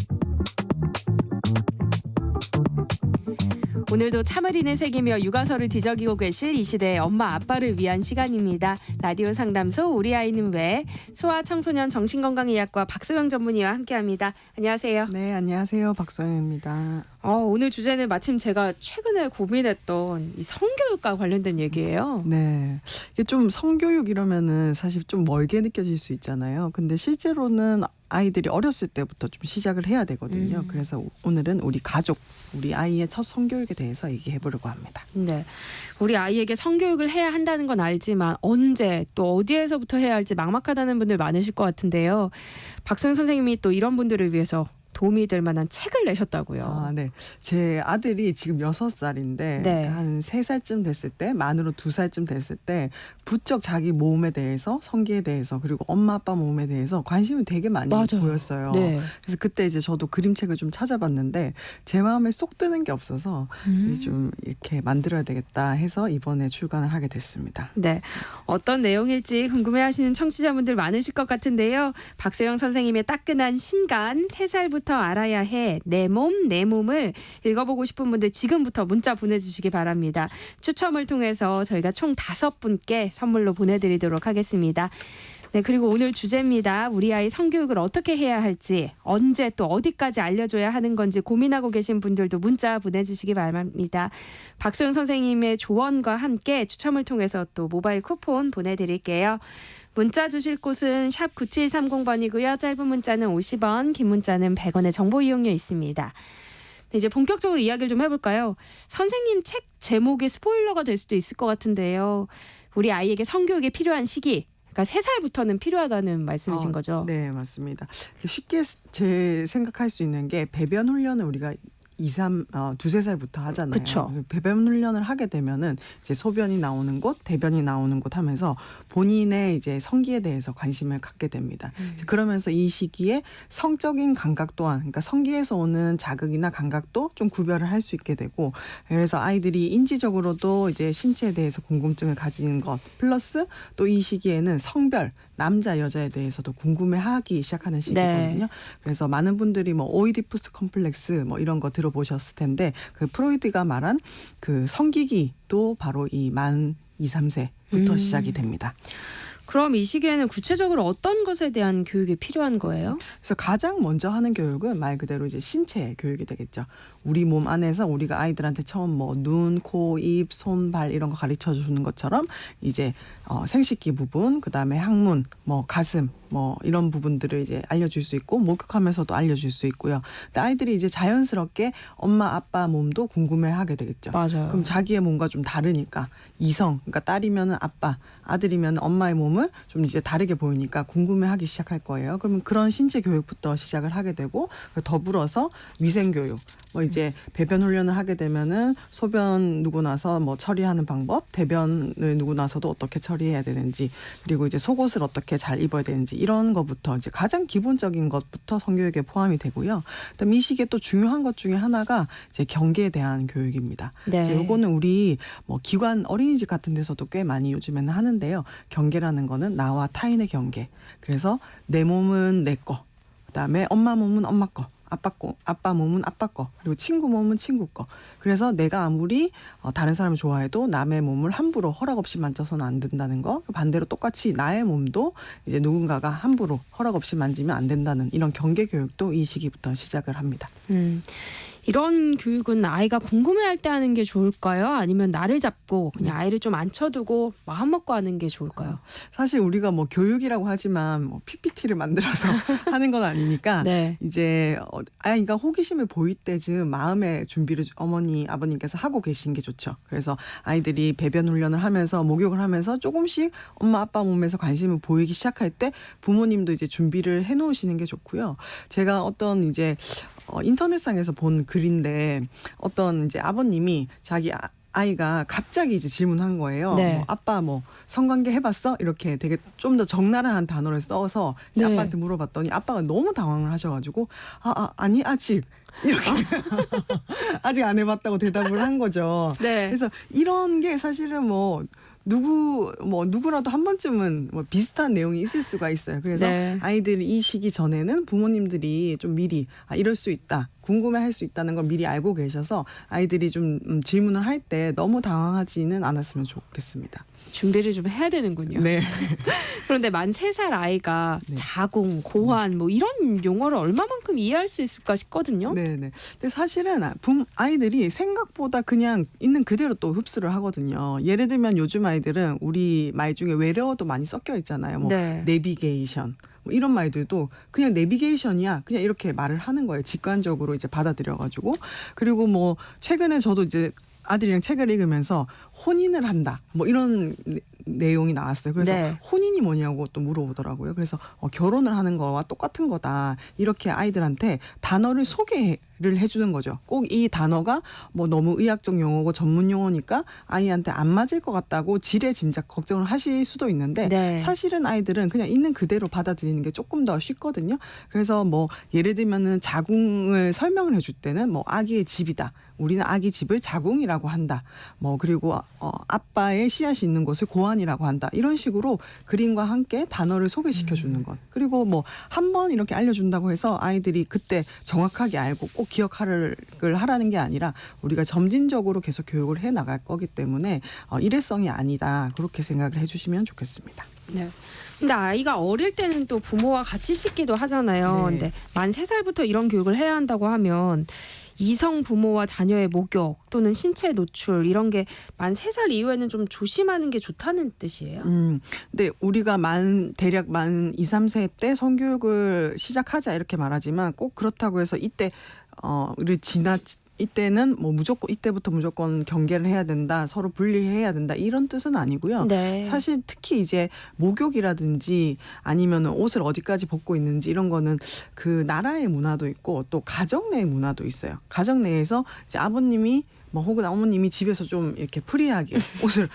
오늘도 참을인을 새기며 육아서를 뒤적이고 계실 이 시대의 엄마 아빠를 위한 시간입니다. 라디오 상담소 우리 아이는 왜 소아 청소년 정신건강의학과 박소영 전문의와 함께합니다. 안녕하세요. 네, 안녕하세요. 박소영입니다. 오늘 주제는 마침 제가 최근에 고민했던 이 성교육과 관련된 얘기예요. 네, 이게 좀 성교육 이러면은 사실 좀 멀게 느껴질 수 있잖아요. 근데 실제로는 아이들이 어렸을 때부터 좀 시작을 해야 되거든요. 그래서 오늘은 우리 가족, 우리 아이의 첫 성교육에 대해서 얘기해 보려고 합니다. 네, 우리 아이에게 성교육을 해야 한다는 건 알지만 언제 또 어디에서부터 해야 할지 막막하다는 분들 많으실 것 같은데요. 박소영 선생님이 또 이런 분들을 위해서 도움이 될 만한 책을 내셨다고요. 아, 네. 제 아들이 지금 6살인데 네. 한 3살쯤 됐을 때, 만으로 2살쯤 됐을 때 부쩍 자기 몸에 대해서, 성기에 대해서, 그리고 엄마 아빠 몸에 대해서 관심이 되게 많이 보였어요. 네. 그래서 그때 이제 저도 그림책을 좀 찾아봤는데 제 마음에 쏙 드는 게 없어서 이제 좀 이렇게 만들어야 되겠다 해서 이번에 출간을 하게 됐습니다. 네, 어떤 내용일지 궁금해하시는 청취자분들 많으실 것 같은데요. 박소영 선생님의 따끈한 신간 3살부터 알아야 해 내 몸 내 몸을 읽어보고 싶은 분들 지금부터 문자 보내주시기 바랍니다. 추첨을 통해서 저희가 총 5분께 선물로 보내드리도록 하겠습니다. 네, 그리고 오늘 주제입니다. 우리 아이 성교육을 어떻게 해야 할지, 언제 또 어디까지 알려줘야 하는 건지 고민하고 계신 분들도 문자 보내주시기 바랍니다. 박소영 선생님의 조언과 함께 추첨을 통해서 또 모바일 쿠폰 보내드릴게요. 문자 주실 곳은 샵 9730번이고요. 짧은 문자는 50원, 긴 문자는 100원의 정보 이용료 있습니다. 네, 이제 본격적으로 이야기를 좀 해볼까요? 선생님 책 제목이 스포일러가 될 수도 있을 것 같은데요. 우리 아이에게 성교육이 필요한 시기, 그러니까 3살부터는 필요하다는 말씀이신 거죠? 네, 맞습니다. 쉽게 제 생각할 수 있는 게 배변 훈련을 우리가 2-3 살부터 하잖아요. 그쵸. 배변 훈련을 하게 되면은 이제 소변이 나오는 곳, 대변이 나오는 곳 하면서 본인의 이제 성기에 대해서 관심을 갖게 됩니다. 그러면서 이 시기에 성적인 감각 또한, 그러니까 성기에서 오는 자극이나 감각도 좀 구별을 할 수 있게 되고, 그래서 아이들이 인지적으로도 이제 신체에 대해서 궁금증을 가지는 것, 플러스 또 이 시기에는 성별, 남자 여자에 대해서도 궁금해하기 시작하는 시기거든요. 네. 그래서 많은 분들이 뭐 오이디푸스 컴플렉스 뭐 이런 거 들어보셨을 텐데, 그 프로이드가 말한 그 성기기도 바로 이 만 2-3세부터 시작이 됩니다. 그럼 이 시기에는 구체적으로 어떤 것에 대한 교육이 필요한 거예요? 그래서 가장 먼저 하는 교육은 말 그대로 이제 신체 교육이 되겠죠. 우리 몸 안에서 우리가 아이들한테 처음 뭐 눈, 코, 입, 손, 발 이런 거 가르쳐 주는 것처럼 이제 생식기 부분, 그다음에 항문, 뭐 가슴, 뭐 이런 부분들을 이제 알려줄 수 있고 목욕하면서도 알려줄 수 있고요. 근데 아이들이 이제 자연스럽게 엄마 아빠 몸도 궁금해하게 되겠죠. 맞아요. 그럼 자기의 몸과 좀 다르니까 이성, 그러니까 딸이면은 아빠, 아들이면 엄마의 몸을 좀 이제 다르게 보이니까 궁금해하기 시작할 거예요. 그러면 그런 신체 교육부터 시작을 하게 되고, 더불어서 위생 교육. 뭐 이제 배변 훈련을 하게 되면은 소변 누고 나서 뭐 처리하는 방법, 대변을 누고 나서도 어떻게 처리해야 되는지, 그리고 이제 속옷을 어떻게 잘 입어야 되는지 이런 것부터 이제 가장 기본적인 것부터 성교육에 포함이 되고요. 그다음 이 시기에 또 중요한 것 중에 하나가 이제 경계에 대한 교육입니다. 네. 이제 요거는 우리 뭐 기관 어린이집 같은 데서도 꽤 많이 요즘에는 하는데요. 경계라는 거는 나와 타인의 경계. 그래서 내 몸은 내 거, 그다음에 엄마 몸은 엄마 거, 아빠 몸은 아빠 거, 그리고 친구 몸은 친구 거. 그래서 내가 아무리 다른 사람을 좋아해도 남의 몸을 함부로 허락 없이 만져서는 안 된다는 거. 반대로 똑같이 나의 몸도 이제 누군가가 함부로 허락 없이 만지면 안 된다는 이런 경계 교육도 이 시기부터 시작을 합니다. 이런 교육은 아이가 궁금해할 때 하는 게 좋을까요? 아니면 날을 잡고 그냥 아이를 좀 앉혀두고 마음 먹고 하는 게 좋을까요? 사실 우리가 뭐 교육이라고 하지만 뭐 PPT를 만들어서 하는 건 아니니까 네. 이제 아이가 호기심을 보일 때쯤 마음의 준비를 어머니 아버님께서 하고 계신 게 좋죠. 그래서 아이들이 배변 훈련을 하면서 목욕을 하면서 조금씩 엄마 아빠 몸에서 관심을 보이기 시작할 때 부모님도 이제 준비를 해놓으시는 게 좋고요. 제가 어떤 이제 인터넷상에서 본 글인데 어떤 이제 아버님이 자기 아이가 갑자기 이제 질문한 거예요. 네. 뭐 아빠 뭐 성관계 해봤어? 이렇게 되게 좀 더 적나라한 단어를 써서 이제 네. 아빠한테 물어봤더니 아빠가 너무 당황을 하셔가지고 아니 아직 이렇게 아직 안 해봤다고 대답을 한 거죠. 네. 그래서 이런 게 사실은 누구라도 한 번쯤은 뭐 비슷한 내용이 있을 수가 있어요. 그래서 네. 아이들이 이 시기 전에는 부모님들이 좀 미리 이럴 수 있다. 궁금해할 수 있다는 걸 미리 알고 계셔서 아이들이 좀 질문을 할 때 너무 당황하지는 않았으면 좋겠습니다. 준비를 좀 해야 되는군요. 네. 그런데 만 3살 아이가 자궁, 고환 뭐 이런 용어를 얼마만큼 이해할 수 있을까 싶거든요. 네네. 근데 사실은 아이들이 생각보다 그냥 있는 그대로 또 흡수를 하거든요. 예를 들면 요즘 아이들은 우리 말 중에 외래어도 많이 섞여 있잖아요. 뭐 네. 내비게이션. 뭐 이런 말들도 그냥 내비게이션이야. 그냥 이렇게 말을 하는 거예요. 직관적으로 이제 받아들여가지고. 그리고 뭐 최근에 저도 이제 아들이랑 책을 읽으면서 혼인을 한다. 뭐 이런 내용이 나왔어요. 그래서 네. 혼인이 뭐냐고 또 물어보더라고요. 그래서 결혼을 하는 거와 똑같은 거다. 이렇게 아이들한테 단어를 소개를 해주는 거죠. 꼭 이 단어가 뭐 너무 의학적 용어고 전문 용어니까 아이한테 안 맞을 것 같다고 지레 짐작 걱정을 하실 수도 있는데 네. 사실은 아이들은 그냥 있는 그대로 받아들이는 게 조금 더 쉽거든요. 그래서 뭐 예를 들면은 자궁을 설명을 해줄 때는 뭐 아기의 집이다. 우리는 아기 집을 자궁이라고 한다. 뭐 그리고 아빠의 씨앗이 있는 곳을 고환이라고 한다. 이런 식으로 그림과 함께 단어를 소개시켜 주는 것. 그리고 뭐 한 번 이렇게 알려준다고 해서 아이들이 그때 정확하게 알고 꼭 기억을 하라는 게 아니라 우리가 점진적으로 계속 교육을 해 나갈 거기 때문에 일회성이 아니다. 그렇게 생각을 해주시면 좋겠습니다. 네. 근데 아이가 어릴 때는 또 부모와 같이 씻기도 하잖아요. 네. 근데 만 3살부터 이런 교육을 해야 한다고 하면 이성 부모와 자녀의 목욕 또는 신체 노출 이런 게 만 3살 이후에는 좀 조심하는 게 좋다는 뜻이에요. 근데 우리가 대략 만 2, 3세 때 성교육을 시작하자 이렇게 말하지만 꼭 그렇다고 해서 이때는 뭐 이때부터 무조건 경계를 해야 된다, 서로 분리해야 된다 이런 뜻은 아니고요. 네. 사실 특히 이제 목욕이라든지 아니면 옷을 어디까지 벗고 있는지 이런 거는 그 나라의 문화도 있고 또 가정 내의 문화도 있어요. 가정 내에서 이제 아버님이 뭐 혹은 어머님이 집에서 좀 이렇게 프리하게 옷을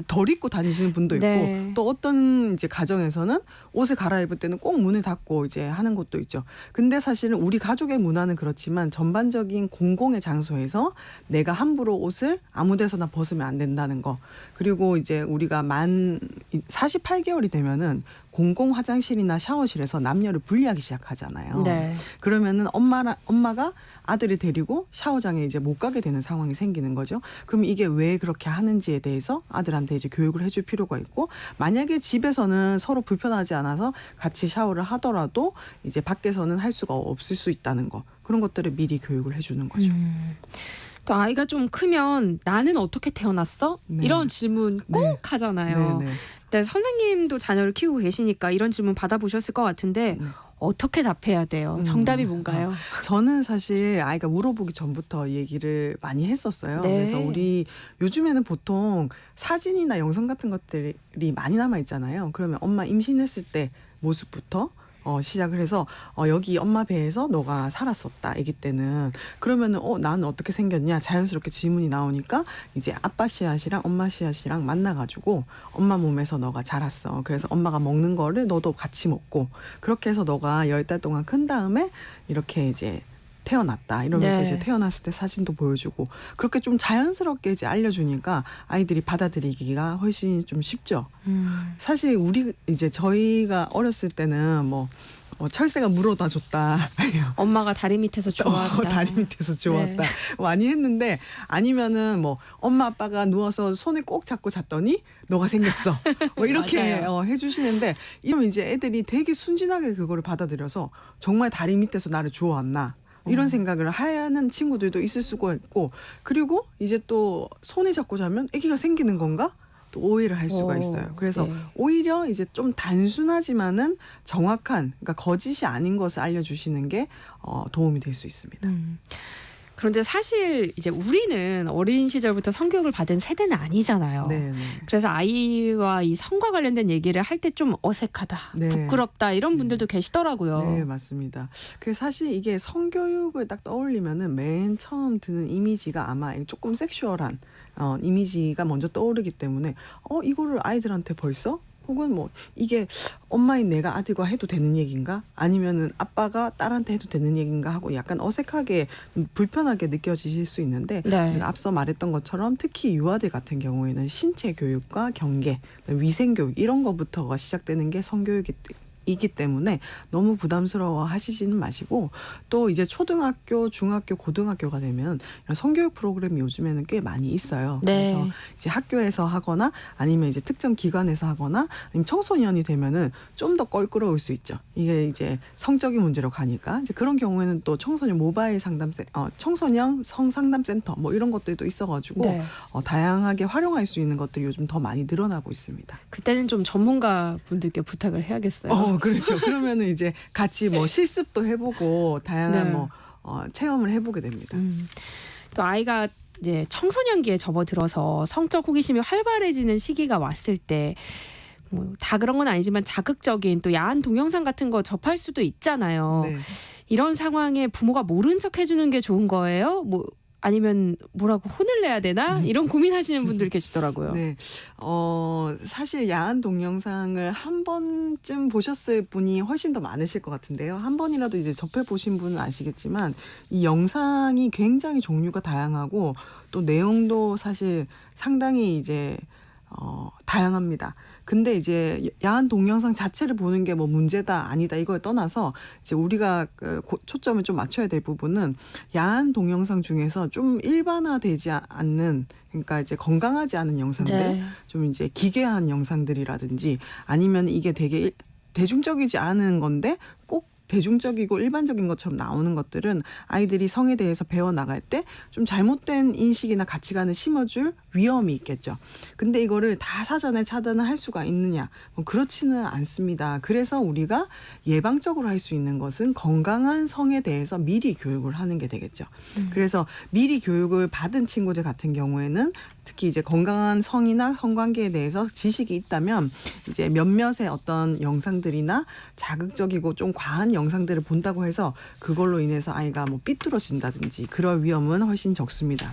덜 입고 다니시는 분도 있고 네. 또 어떤 이제 가정에서는 옷을 갈아입을 때는 꼭 문을 닫고 이제 하는 것도 있죠. 근데 사실은 우리 가족의 문화는 그렇지만 전반적인 공공의 장소에서 내가 함부로 옷을 아무 데서나 벗으면 안 된다는 거. 그리고 이제 우리가 만 48개월이 되면은 공공 화장실이나 샤워실에서 남녀를 분리하기 시작하잖아요. 네. 그러면은 엄마가 아들을 데리고 샤워장에 이제 못 가게 되는 상황이 생기는 거죠. 그럼 이게 왜 그렇게 하는지에 대해서 아들한테 이제 교육을 해줄 필요가 있고 만약에 집에서는 서로 불편하지 않아서 같이 샤워를 하더라도 이제 밖에서는 할 수가 없을 수 있다는 거. 그런 것들을 미리 교육을 해주는 거죠. 또 아이가 좀 크면 나는 어떻게 태어났어? 네. 이런 질문 꼭 하잖아요. 네, 네. 근데 선생님도 자녀를 키우고 계시니까 이런 질문 받아보셨을 것 같은데 어떻게 답해야 돼요? 정답이 뭔가요? 저는 사실 아이가 물어보기 전부터 얘기를 많이 했었어요. 네. 그래서 우리 요즘에는 보통 사진이나 영상 같은 것들이 많이 남아 있잖아요. 그러면 엄마 임신했을 때 모습부터 시작을 해서 여기 엄마 배에서 너가 살았었다 아기 때는 그러면은 나는 어떻게 생겼냐 자연스럽게 질문이 나오니까 이제 아빠 씨앗이랑 엄마 씨앗이랑 만나가지고 엄마 몸에서 너가 자랐어. 그래서 엄마가 먹는 거를 너도 같이 먹고 그렇게 해서 너가 10달 동안 큰 다음에 이렇게 이제 태어났다 이러면서 네. 이제 태어났을 때 사진도 보여주고 그렇게 좀 자연스럽게 이제 알려주니까 아이들이 받아들이기가 훨씬 좀 쉽죠. 사실 저희가 어렸을 때는 뭐 철새가 물어다 줬다. 엄마가 다리 밑에서 좋았다. 다리 밑에서 좋았다. 네. 많이 했는데 아니면은 뭐 엄마 아빠가 누워서 손을 꼭 잡고 잤더니 너가 생겼어. 뭐 이렇게 해주시는데 이러면 이제 애들이 되게 순진하게 그거를 받아들여서 정말 다리 밑에서 나를 주워왔나. 이런 생각을 하는 친구들도 있을 수가 있고, 그리고 이제 또 손에 잡고 자면 아기가 생기는 건가? 또 오해를 할 수가 있어요. 그래서 오히려 이제 좀 단순하지만은 정확한, 그러니까 거짓이 아닌 것을 알려주시는 게 도움이 될 수 있습니다. 그런데 사실 이제 우리는 어린 시절부터 성교육을 받은 세대는 아니잖아요. 그래서 아이와 이 성과 관련된 얘기를 할 때 좀 어색하다, 부끄럽다 이런 분들도 계시더라고요. 네, 맞습니다. 그래서 사실 이게 성교육을 딱 떠올리면은 맨 처음 드는 이미지가 아마 조금 섹슈얼한 이미지가 먼저 떠오르기 때문에 이거를 아이들한테 벌써? 혹은 뭐 이게 엄마인 내가 아들과 해도 되는 얘기인가? 아니면은 아빠가 딸한테 해도 되는 얘기인가 하고 약간 어색하게 불편하게 느껴지실 수 있는데 앞서 말했던 것처럼 특히 유아들 같은 경우에는 신체 교육과 경계, 위생 교육 이런 거부터가 시작되는 게 성교육이기 때문에 너무 부담스러워 하시지는 마시고, 또 이제 초등학교, 중학교, 고등학교가 되면 성교육 프로그램이 요즘에는 꽤 많이 있어요. 그래서 이제 학교에서 하거나 아니면 이제 특정 기관에서 하거나 아니면 청소년이 되면은 좀 더 껄끄러울 수 있죠. 이게 이제 성적인 문제로 가니까 이제 그런 경우에는 또 청소년 모바일 청소년 성상담센터 뭐 이런 것들도 있어가지고 다양하게 활용할 수 있는 것들이 요즘 더 많이 늘어나고 있습니다. 그때는 좀 전문가 분들께 부탁을 해야겠어요. 그렇죠. 그러면은 이제 같이 뭐 실습도 해보고 다양한 체험을 해보게 됩니다. 또 아이가 이제 청소년기에 접어들어서 성적 호기심이 활발해지는 시기가 왔을 때 다 그런 건 아니지만 자극적인 또 야한 동영상 같은 거 접할 수도 있잖아요. 이런 상황에 부모가 모른 척 해주는 게 좋은 거예요? 아니면 뭐라고 혼을 내야 되나? 이런 고민하시는 분들 계시더라고요. 네. 사실 야한 동영상을 한 번쯤 보셨을 분이 훨씬 더 많으실 것 같은데요. 한 번이라도 이제 접해보신 분은 아시겠지만 이 영상이 굉장히 종류가 다양하고 또 내용도 사실 상당히 이제 다양합니다. 근데 이제 야한 동영상 자체를 보는 게 뭐 문제다 아니다 이걸 떠나서 이제 우리가 초점을 좀 맞춰야 될 부분은 야한 동영상 중에서 좀 일반화되지 않는, 그러니까 이제 건강하지 않은 영상들, 좀 이제 기괴한 영상들이라든지 아니면 이게 되게 대중적이지 않은 건데 꼭 대중적이고 일반적인 것처럼 나오는 것들은 아이들이 성에 대해서 배워나갈 때 좀 잘못된 인식이나 가치관을 심어줄 위험이 있겠죠. 근데 이거를 다 사전에 차단을 할 수가 있느냐? 그렇지는 않습니다. 그래서 우리가 예방적으로 할 수 있는 것은 건강한 성에 대해서 미리 교육을 하는 게 되겠죠. 그래서 미리 교육을 받은 친구들 같은 경우에는 특히 이제 건강한 성이나 성관계에 대해서 지식이 있다면 이제 몇몇의 어떤 영상들이나 자극적이고 좀 과한 영상들을 본다고 해서 그걸로 인해서 아이가 뭐 삐뚤어진다든지 그럴 위험은 훨씬 적습니다.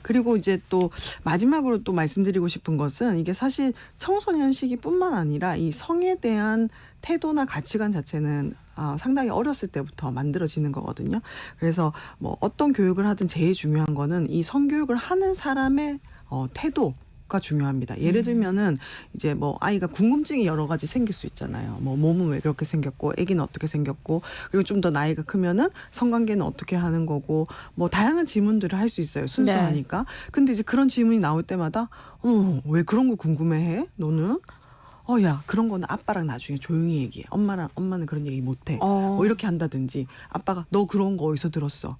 그리고 이제 또 마지막으로 또 말씀드리고 싶은 것은 이게 사실 청소년 시기뿐만 아니라 이 성에 대한 태도나 가치관 자체는 상당히 어렸을 때부터 만들어지는 거거든요. 그래서 뭐 어떤 교육을 하든 제일 중요한 거는 이 성교육을 하는 사람의 태도가 중요합니다. 예를 들면은 이제 뭐 아이가 궁금증이 여러 가지 생길 수 있잖아요. 뭐 몸은 왜 그렇게 생겼고, 아기는 어떻게 생겼고, 그리고 좀 더 나이가 크면은 성관계는 어떻게 하는 거고, 뭐 다양한 질문들을 할 수 있어요. 순수하니까. 근데 이제 그런 질문이 나올 때마다 왜 그런 거 궁금해해? 너는? 야, 그런 거는 아빠랑 나중에 조용히 얘기해. 엄마는 그런 얘기 못해. 뭐 이렇게 한다든지, 아빠가 너 그런 거 어디서 들었어?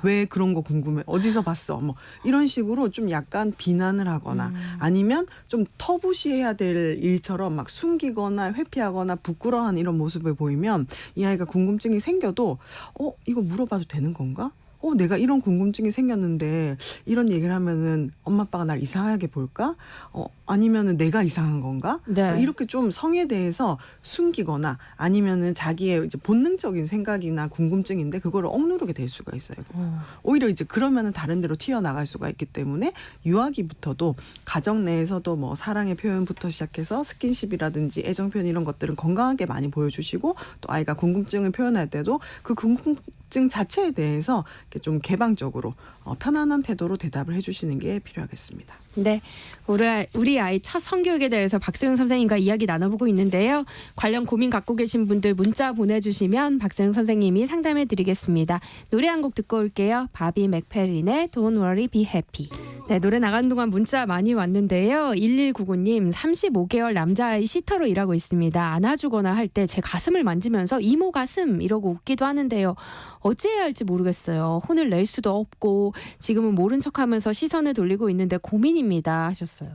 왜 그런 거 궁금해? 어디서 봤어? 뭐 이런 식으로 좀 약간 비난을 하거나 아니면 좀 터부시해야 될 일처럼 막 숨기거나 회피하거나 부끄러워하는 이런 모습을 보이면 이 아이가 궁금증이 생겨도 이거 물어봐도 되는 건가? 내가 이런 궁금증이 생겼는데 이런 얘기를 하면은 엄마 아빠가 날 이상하게 볼까? 아니면은 내가 이상한 건가? 이렇게 좀 성에 대해서 숨기거나 아니면은 자기의 이제 본능적인 생각이나 궁금증인데 그거를 억누르게 될 수가 있어요. 오히려 이제 그러면은 다른 데로 튀어나갈 수가 있기 때문에 유아기부터도 가정 내에서도 뭐 사랑의 표현부터 시작해서 스킨십이라든지 애정 표현 이런 것들은 건강하게 많이 보여주시고, 또 아이가 궁금증을 표현할 때도 그 궁금증 자체에 대해서 이렇게 좀 개방적으로 편안한 태도로 대답을 해주시는 게 필요하겠습니다. 네, 우리 아이 첫 성교육에 대해서 박소영 선생님과 이야기 나눠보고 있는데요. 관련 고민 갖고 계신 분들 문자 보내주시면 박소영 선생님이 상담해드리겠습니다. 노래 한 곡 듣고 올게요. 바비 맥페린의 Don't Worry Be Happy. 네, 노래 나가는 동안 문자 많이 왔는데요. 1199님, 35개월 남자아이 시터로 일하고 있습니다. 안아주거나 할 때 제 가슴을 만지면서 이모 가슴 이러고 웃기도 하는데요. 어찌해야 할지 모르겠어요. 혼을 낼 수도 없고 지금은 모른 척하면서 시선을 돌리고 있는데 고민입니다 하셨어요.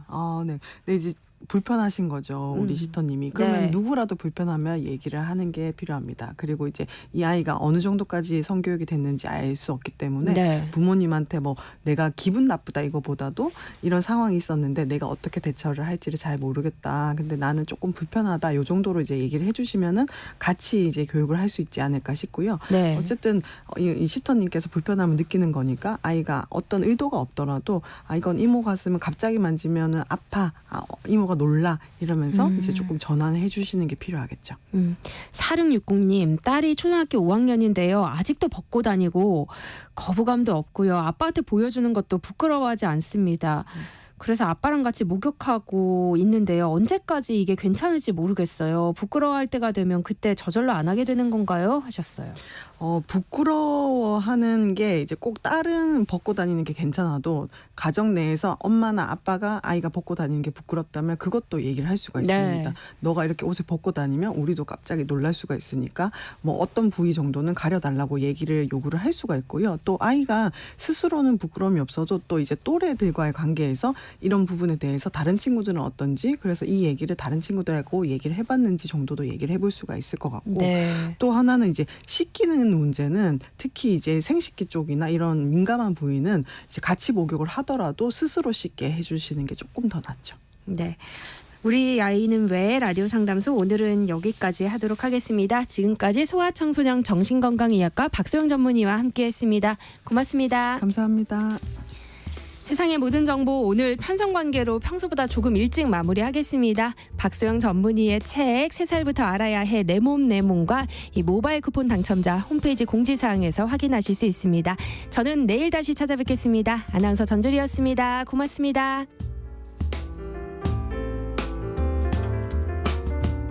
네. 네, 이제 불편하신 거죠. 우리 시터님이. 그러면 네. 누구라도 불편하면 얘기를 하는 게 필요합니다. 그리고 이제 이 아이가 어느 정도까지 성교육이 됐는지 알 수 없기 때문에 네. 부모님한테 뭐 내가 기분 나쁘다 이거보다도 이런 상황이 있었는데 내가 어떻게 대처를 할지를 잘 모르겠다. 근데 나는 조금 불편하다. 요 정도로 이제 얘기를 해주시면은 같이 이제 교육을 할 수 있지 않을까 싶고요. 네. 어쨌든 이 시터님께서 불편함을 느끼는 거니까 아이가 어떤 의도가 없더라도 이건 이모 가슴을 갑자기 만지면은 아파. 이모가 놀라 이러면서 이제 조금 전환을 해주시는 게 필요하겠죠. 4660님, 딸이 초등학교 5학년인데요. 아직도 벗고 다니고 거부감도 없고요. 아빠한테 보여주는 것도 부끄러워하지 않습니다. 그래서 아빠랑 같이 목욕하고 있는데요. 언제까지 이게 괜찮을지 모르겠어요. 부끄러워할 때가 되면 그때 저절로 안 하게 되는 건가요? 하셨어요. 부끄러워하는 게 이제 꼭 딸은 벗고 다니는 게 괜찮아도 가정 내에서 엄마나 아빠가 아이가 벗고 다니는 게 부끄럽다면 그것도 얘기를 할 수가 있습니다. 네. 너가 이렇게 옷을 벗고 다니면 우리도 갑자기 놀랄 수가 있으니까 뭐 어떤 부위 정도는 가려달라고 얘기를 요구를 할 수가 있고요. 또 아이가 스스로는 부끄러움이 없어도 또 이제 또래들과의 관계에서 이런 부분에 대해서 다른 친구들은 어떤지 그래서 이 얘기를 다른 친구들하고 얘기를 해봤는지 정도도 얘기를 해볼 수가 있을 것 같고 네. 또 하나는 이제 씻기는 문제는 특히 이제 생식기 쪽이나 이런 민감한 부위는 이제 같이 목욕을 하더라도 스스로 씻게 해주시는 게 조금 더 낫죠. 네. 우리 아이는 왜 라디오 상담소 오늘은 여기까지 하도록 하겠습니다. 지금까지 소아청소년 정신건강의학과 박소영 전문의와 함께했습니다. 고맙습니다. 감사합니다. 세상의 모든 정보 오늘 편성관계로 평소보다 조금 일찍 마무리하겠습니다. 박소영 전문의의 책 3살부터 알아야 해 내 몸 내 몸과 이 모바일 쿠폰 당첨자 홈페이지 공지사항에서 확인하실 수 있습니다. 저는 내일 다시 찾아뵙겠습니다. 아나운서 전주리였습니다. 고맙습니다.